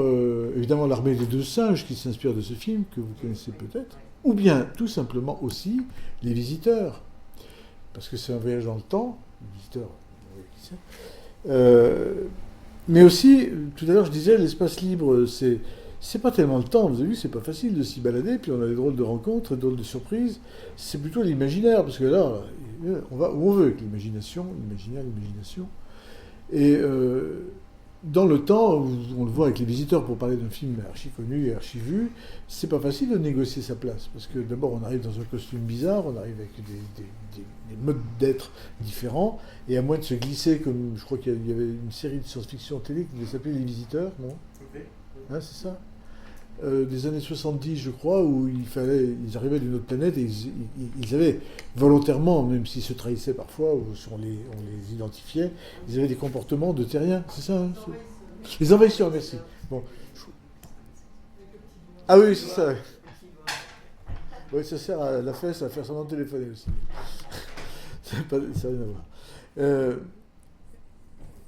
évidemment, L'Armée des deux singes, qui s'inspire de ce film, que vous connaissez peut-être, ou bien, tout simplement aussi, Les Visiteurs, parce que c'est un voyage dans le temps, Les Visiteurs, vous voyez qui c'est. Mais aussi, tout à l'heure, je disais, l'espace libre, c'est pas tellement le temps, vous avez vu, c'est pas facile de s'y balader, puis on a des drôles de rencontres, des drôles de surprises, c'est plutôt l'imaginaire, parce que là, on va où on veut avec l'imagination, l'imaginaire, l'imagination. Et dans le temps, on le voit avec Les Visiteurs, pour parler d'un film archi connu et archi vu, c'est pas facile de négocier sa place, parce que d'abord on arrive dans un costume bizarre, on arrive avec des modes d'être différents, et à moins de se glisser, comme je crois qu'il y avait une série de science-fiction télé qui devait s'appeler Les Visiteurs, non ? Hein, c'est ça ? Des années 70, je crois, où ils arrivaient d'une autre planète et ils avaient volontairement, même s'ils se trahissaient parfois, ou on les identifiait, ils avaient des comportements de terriens, c'est ça hein, Les envahisseurs, merci. Bon. Ah oui, c'est ça. Oui, ça sert à la fesse à faire semblant de téléphoner aussi. Ça n'a rien à voir.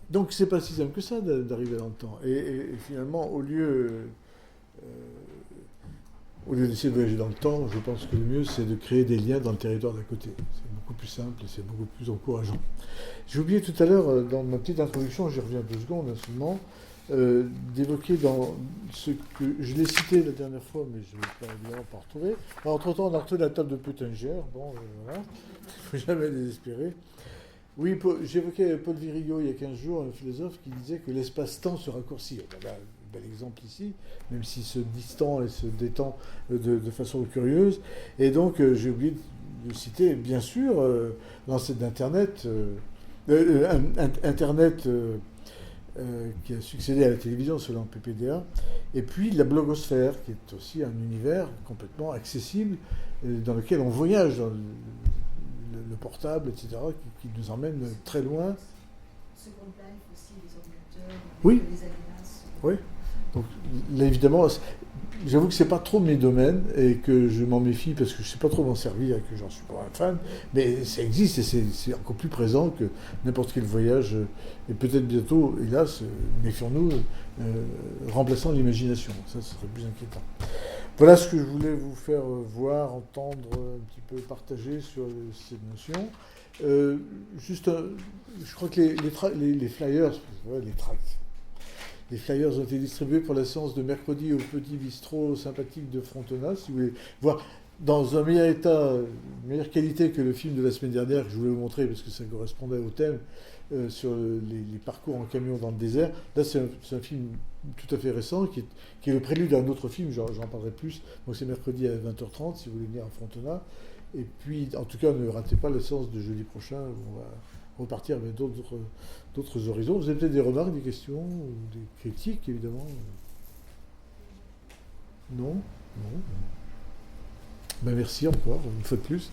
Donc c'est pas si simple que ça d'arriver dans le temps. Et finalement, au lieu d'essayer de voyager dans le temps, je pense que le mieux, c'est de créer des liens dans le territoire d'à côté. C'est beaucoup plus simple et c'est beaucoup plus encourageant. J'ai oublié tout à l'heure, dans ma petite introduction, j'y reviens 2 secondes seulement, d'évoquer dans ce que je l'ai cité la dernière fois, mais je ne vais évidemment pas retrouver. Alors, entre-temps, on a retrouvé la table de Peutinger. Bon, voilà, il ne faut jamais désespérer. Oui, j'évoquais Paul Virigo il y a 15 jours, un philosophe qui disait que l'espace-temps se raccourcit. On a un bel exemple ici, même s'il se distend et se détend de façon curieuse. Et donc, j'ai oublié de citer, bien sûr, l'ancêtre d'Internet, Internet qui a succédé à la télévision selon PPDA, et puis la blogosphère, qui est aussi un univers complètement accessible, dans lequel on voyage dans le portable, etc., qui nous emmène très loin. Second Life aussi, les ordinateurs, oui. Les alias. Oui. Donc là, évidemment, j'avoue que c'est pas trop mes domaines et que je m'en méfie parce que je sais pas trop m'en servir et que j'en suis pas un fan, mais ça existe et c'est encore plus présent que n'importe quel voyage et peut-être bientôt, hélas, méfions-nous, remplaçant l'imagination. Ça serait plus inquiétant. Voilà ce que je voulais vous faire voir, entendre, un petit peu partager sur cette notion. Je crois que les flyers, les tracts, les flyers ont été distribués pour la séance de mercredi au petit bistrot sympathique de Frontona. Si vous voulez voir dans un meilleur état, meilleure qualité que le film de la semaine dernière que je voulais vous montrer parce que ça correspondait au thème sur les parcours en camion dans le désert. Là, c'est un film tout à fait récent qui est le prélude à un autre film, j'en parlerai plus. Donc c'est mercredi à 20h30 si vous voulez venir à Frontona. Et puis, en tout cas, ne ratez pas la séance de jeudi prochain où on va repartir avec d'autres horizons. Vous avez peut-être des remarques, des questions, ou des critiques, évidemment. Non. Ben merci encore, une fois de plus.